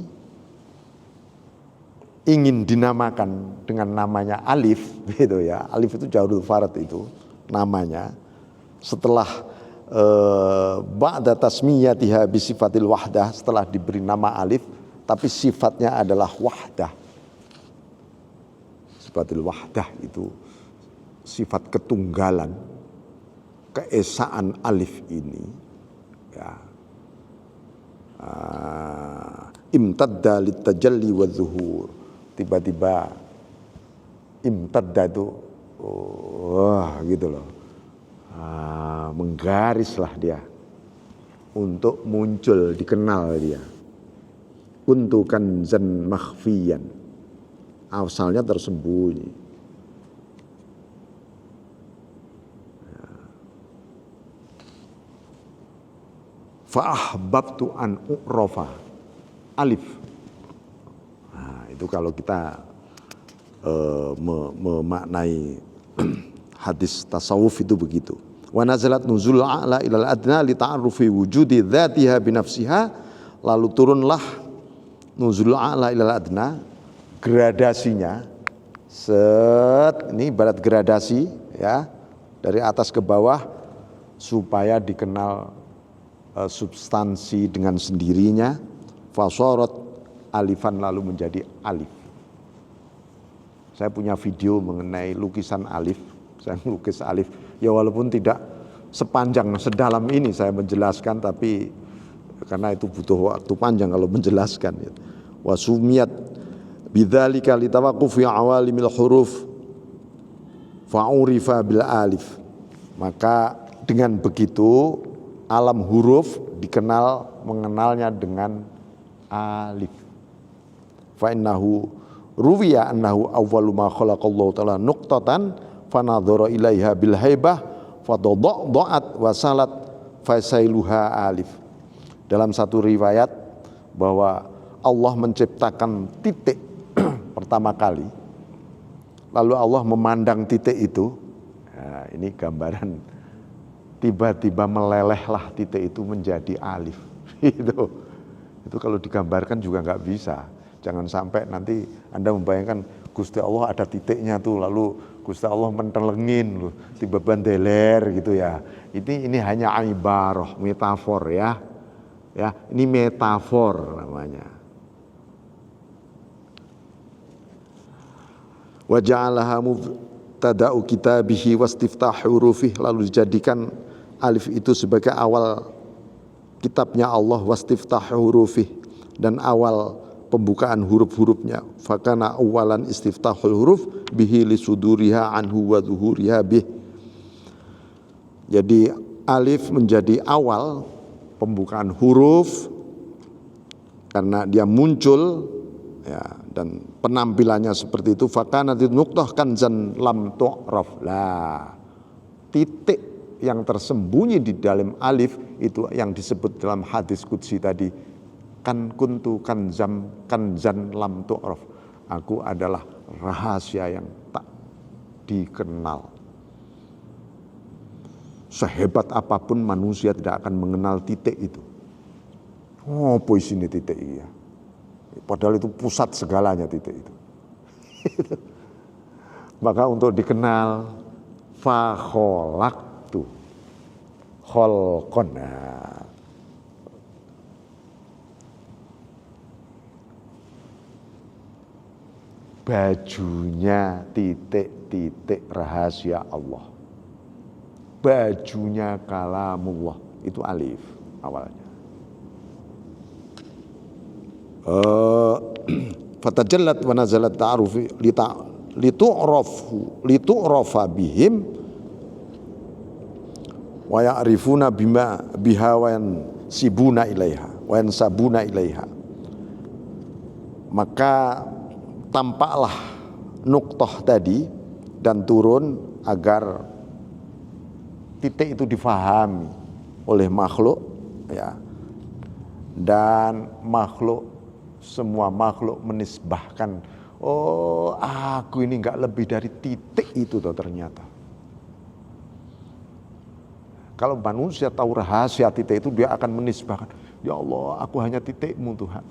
ingin dinamakan dengan namanya alif, gitu ya. Alif itu Jauharul Fard itu namanya. Setelah ba'da tasmiyatiha bisifatil wahdah, setelah diberi nama alif tapi sifatnya adalah wahdah. Sifatil wahdah itu sifat ketunggalan, keesaan alif ini ya. Imtadda litajalli wa zuhur, tiba-tiba imtadda itu gitu loh, menggarislah dia untuk muncul, dikenal dia. Kuntu kanzan makhfiyan, asalnya tersembunyi. Fa'ahbabtu an u'rofa, alif. Nah, itu kalau kita memaknai hadis tasawuf itu begitu. Wa nazalat nuzul a'la ilal adna li ta'arrufi wujudi dzatiha binafsiha, lalu turunlah nuzul a'la ilal adna, gradasinya ini ibarat gradasi ya, dari atas ke bawah supaya dikenal substansi dengan sendirinya. Fasorot alifan, lalu menjadi alif. Saya punya video mengenai lukisan alif. Saya melukis alif ya, walaupun tidak sepanjang sedalam ini saya menjelaskan, tapi karena itu butuh waktu panjang kalau menjelaskan. Wasumiyat bidzalika litawaqqufi awalimil huruf fa'urifa bil alif. Maka dengan begitu alam huruf mengenalnya dengan alif. Fa innahu ruwiya annahu awwalu ma khalaqallahu ta'ala nuqtatan fanadhara ilaiha bil haibah fadaddat wasalat fasailuha alif. Dalam satu riwayat bahwa Allah menciptakan titik pertama kali, lalu Allah memandang titik itu. Nah, ini gambaran tiba-tiba melelehlah titik itu menjadi alif. Itu kalau digambarkan juga nggak bisa. Jangan sampai nanti Anda membayangkan Gusti Allah ada titiknya tuh, lalu Gusti Allah mentelengin loh, tiba-tiba deler gitu ya. Ini hanya ibarah, metafor ya. Ya, ini metafor namanya. Wa ja'alaha mubtada'u kitabihi wastiftahu hurufih, lalu dijadikan alif itu sebagai awal kitabnya Allah, wastiftahu hurufih, dan awal pembukaan huruf-hurufnya. Fakana awalan istiftahul huruf bihi lisuduriha anhu wa zuhuriha bih. Jadi alif menjadi awal pembukaan huruf karena dia muncul ya, dan penampilannya seperti itu. Fakana nuqtah kanzan lam tu'raf. Lah, titik yang tersembunyi di dalam alif itu yang disebut dalam hadis qudsi tadi, kan kuntu kanzan lam tu'raf. Aku adalah rahasia yang tak dikenal. Sehebat apapun manusia tidak akan mengenal titik itu. Oh, sini titik iya. Padahal itu pusat segalanya titik itu. Maka untuk dikenal, fa khalaqtu khalqan. Bajunya titik-titik rahasia Allah. Bajunya kalamullah, itu alif awalnya. Fatajallat wa nazalat ta'arufi litu'rafa bihim wa ya'rifuna biha wa yansibuna ilaiha. Maka tampaklah nuqtah tadi dan turun agar titik itu difahami oleh makhluk ya, dan semua makhluk menisbahkan, oh aku ini enggak lebih dari titik itu toh ternyata. Kalau manusia tahu rahasia titik itu, dia akan menisbahkan, ya Allah aku hanya titikmu Tuhan.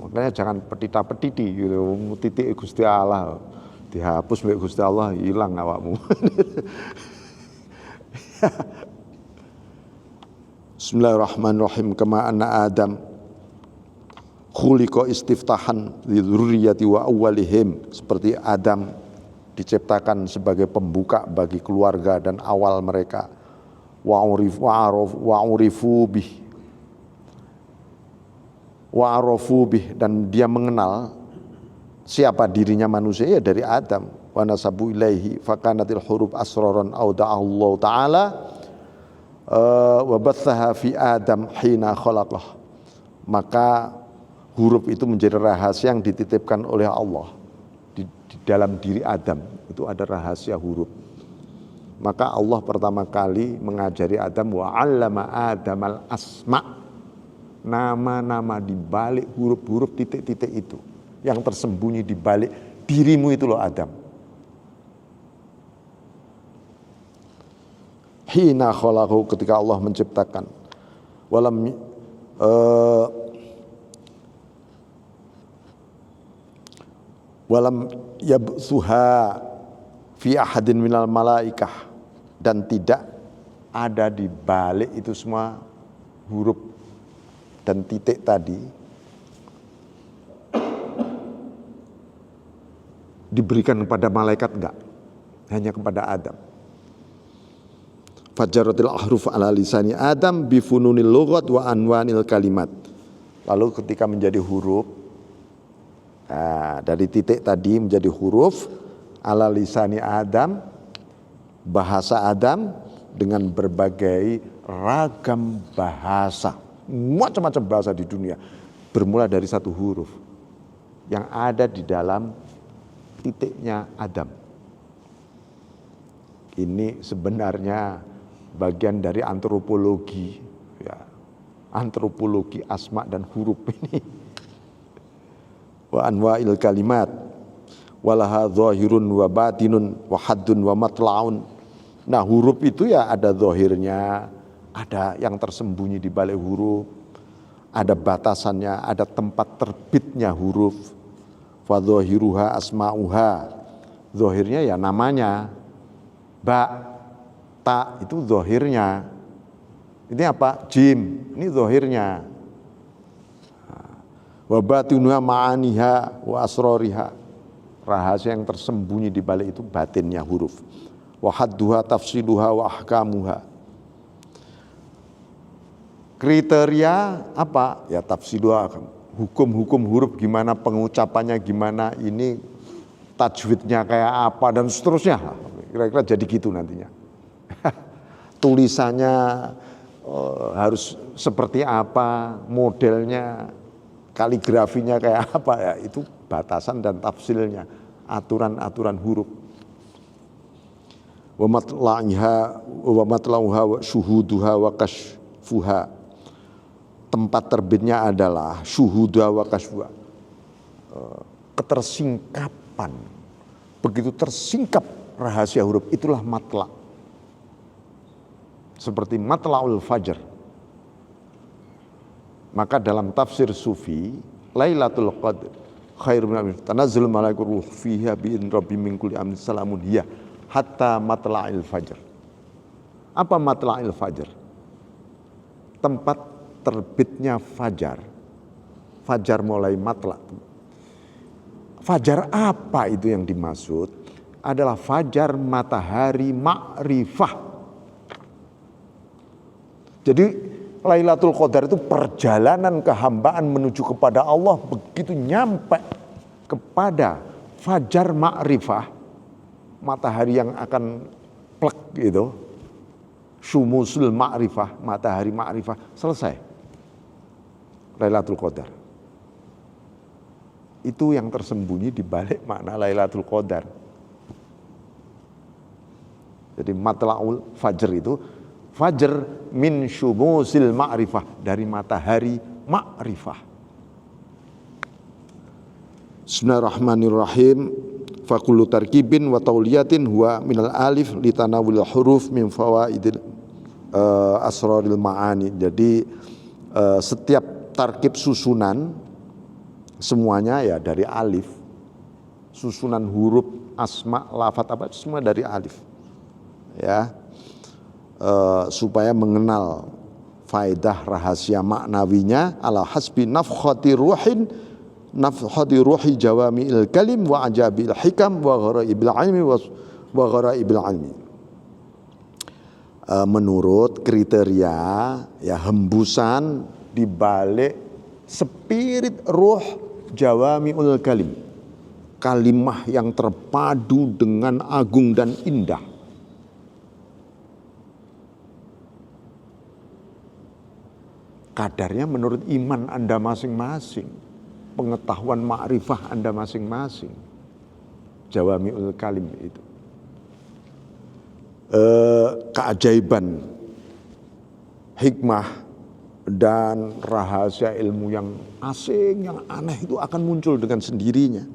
Makanya jangan petita-petiti gitu, titik Gusti Allah dihapus mbek Gusti Allah, hilang awakmu. Bismillahirrahmanirrahim. Kama anna Adam khuliqa istiftahan li dzurriyyati wa awwalihim, seperti Adam diciptakan sebagai pembuka bagi keluarga dan awal mereka. Wa urifu bih, dan dia mengenal siapa dirinya manusia ya dari Adam. Wa nasabu ilaihi fakanatil huruf asraran auda'allahu ta'ala wa bathaha fi Adam hina khalaqah. Maka huruf itu menjadi rahasia yang dititipkan oleh Allah di dalam diri Adam. Itu ada rahasia huruf. Maka Allah pertama kali mengajari Adam, wa 'allama Adamal asma', nama-nama di balik huruf-huruf titik-titik itu, yang tersembunyi di balik dirimu itu loh Adam. hina khalaqahu, ketika Allah menciptakan. Walam yabsuha fi ahadin minal malaikah, dan tidak ada di balik itu semua huruf dan titik tadi diberikan kepada malaikat, enggak, hanya kepada Adam. Fajaratil ahruf ala lisani Adam bifununil lughat wa anwanil kalimat. Lalu ketika menjadi huruf, dari titik tadi menjadi huruf ala lisani Adam, bahasa Adam dengan berbagai ragam bahasa, macam-macam bahasa di dunia, bermula dari satu huruf yang ada di dalam titiknya Adam. Ini sebenarnya bagian dari antropologi, ya, antropologi asma dan huruf ini. Wa anwa'il kalimat walaha zahirun wa batinun wa haddun wa matla'un. Nah, huruf itu ya ada zahirnya, ada yang tersembunyi di balik huruf, ada batasannya, ada tempat terbitnya huruf. Fa zahiruha asma'uha, zahirnya ya namanya. Ba, ta itu zahirnya. Ini apa? Jim, ini zahirnya. Wa batinuha ma'aniha wa asrariha, rahasia yang tersembunyi di balik itu batinnya huruf. Wa hadduha tafsiluha wa ahkamuha, kriteria apa? Ya tafsiluha, hukum-hukum huruf gimana, pengucapannya gimana, ini tajwidnya kayak apa dan seterusnya. Kira-kira jadi gitu nantinya. Tulisannya harus seperti apa, modelnya, kaligrafinya kayak apa, ya itu batasan dan tafsilnya, aturan-aturan huruf. Wa matla'uha wa syuhuduha wa kashfuha, tempat terbitnya adalah syuhuduha wa kashfuha, ketersingkapan, begitu tersingkap rahasia huruf, itulah matla'. Seperti matla'ul fajr. Maka dalam tafsir sufi, Lailatul Qadr khairun min alfi syahr, tanazzalul malaikatu ruh fiha bi'idzni rabbihim min kulli amrin salamun hiya hatta matla'il fajr. Apa matla'il fajr? Tempat terbitnya fajar. Fajar mulai matla'. Fajar apa itu yang dimaksud? Adalah fajar matahari ma'rifah. Jadi Lailatul Qadar itu perjalanan kehambaan menuju kepada Allah, begitu nyampe kepada fajar ma'rifah, matahari yang akan plek gitu, syumusul ma'rifah, matahari ma'rifah, selesai Lailatul Qadar. Itu yang tersembunyi di balik makna Lailatul Qadar. Jadi matla'ul fajr itu, fajr min syumusil ma'rifah, dari matahari ma'rifah. Bismillahirrahmanirrahim. Fakullu tarkibin wa tauliyatin huwa minal alif litanawul huruf min fawaidil asraril ma'ani. Jadi setiap tarkib susunan semuanya ya dari alif. Susunan huruf, asma, lafat apa semua dari alif. Ya. Supaya mengenal faedah rahasia maknawinya ala hasbi nafkhati ruhi jawami'il kalim wa ajabil hikam wa ghara'ibil ilmi wa ghara'ibil ilmi. Menurut kriteria ya hembusan di balik spirit ruh jawami'ul kalim, kalimah yang terpadu dengan agung dan indah. Kadarnya menurut iman Anda masing-masing, pengetahuan ma'rifah Anda masing-masing. Jawami'ul kalim itu. Keajaiban, hikmah, dan rahasia ilmu yang asing, yang aneh itu akan muncul dengan sendirinya.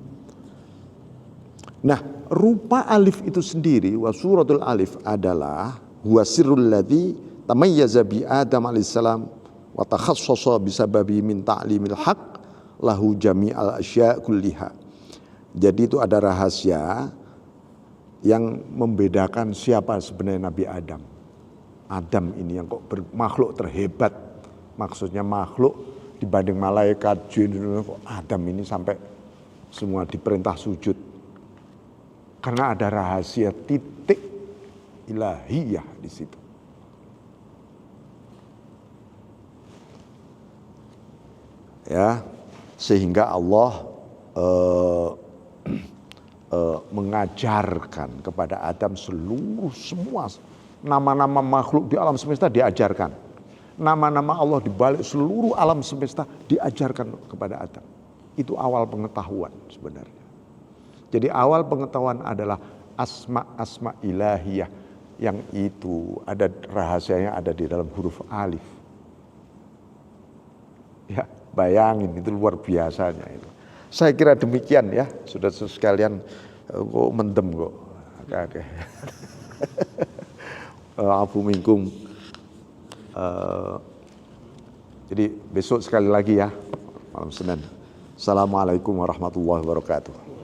Nah, rupa alif itu sendiri, wa suratul alif adalah huwa sirrul ladzi tamayyaza bi Adam alaihissalam wa takhassasa bisababi min ta'limil haq lahu jami'al asya' kulliha. Jadi itu ada rahasia yang membedakan siapa sebenarnya Nabi Adam. Adam ini yang kok makhluk terhebat, maksudnya makhluk dibanding malaikat, jin, kok Adam ini sampai semua diperintah sujud. Karena ada rahasia titik ilahiyah di situ. Ya, sehingga Allah mengajarkan kepada Adam semua nama-nama makhluk di alam semesta diajarkan. Nama-nama Allah di balik seluruh alam semesta diajarkan kepada Adam. Itu awal pengetahuan sebenarnya. Jadi awal pengetahuan adalah asma ilahiyah, yang itu ada rahasianya ada di dalam huruf alif. Ya, bayangin itu luar biasanya itu. Saya kira demikian ya, sudah sekalian kok mendem kok. Oke. Afu minkum. Jadi besok sekali lagi ya, malam Senin. Assalamualaikum warahmatullahi wabarakatuh.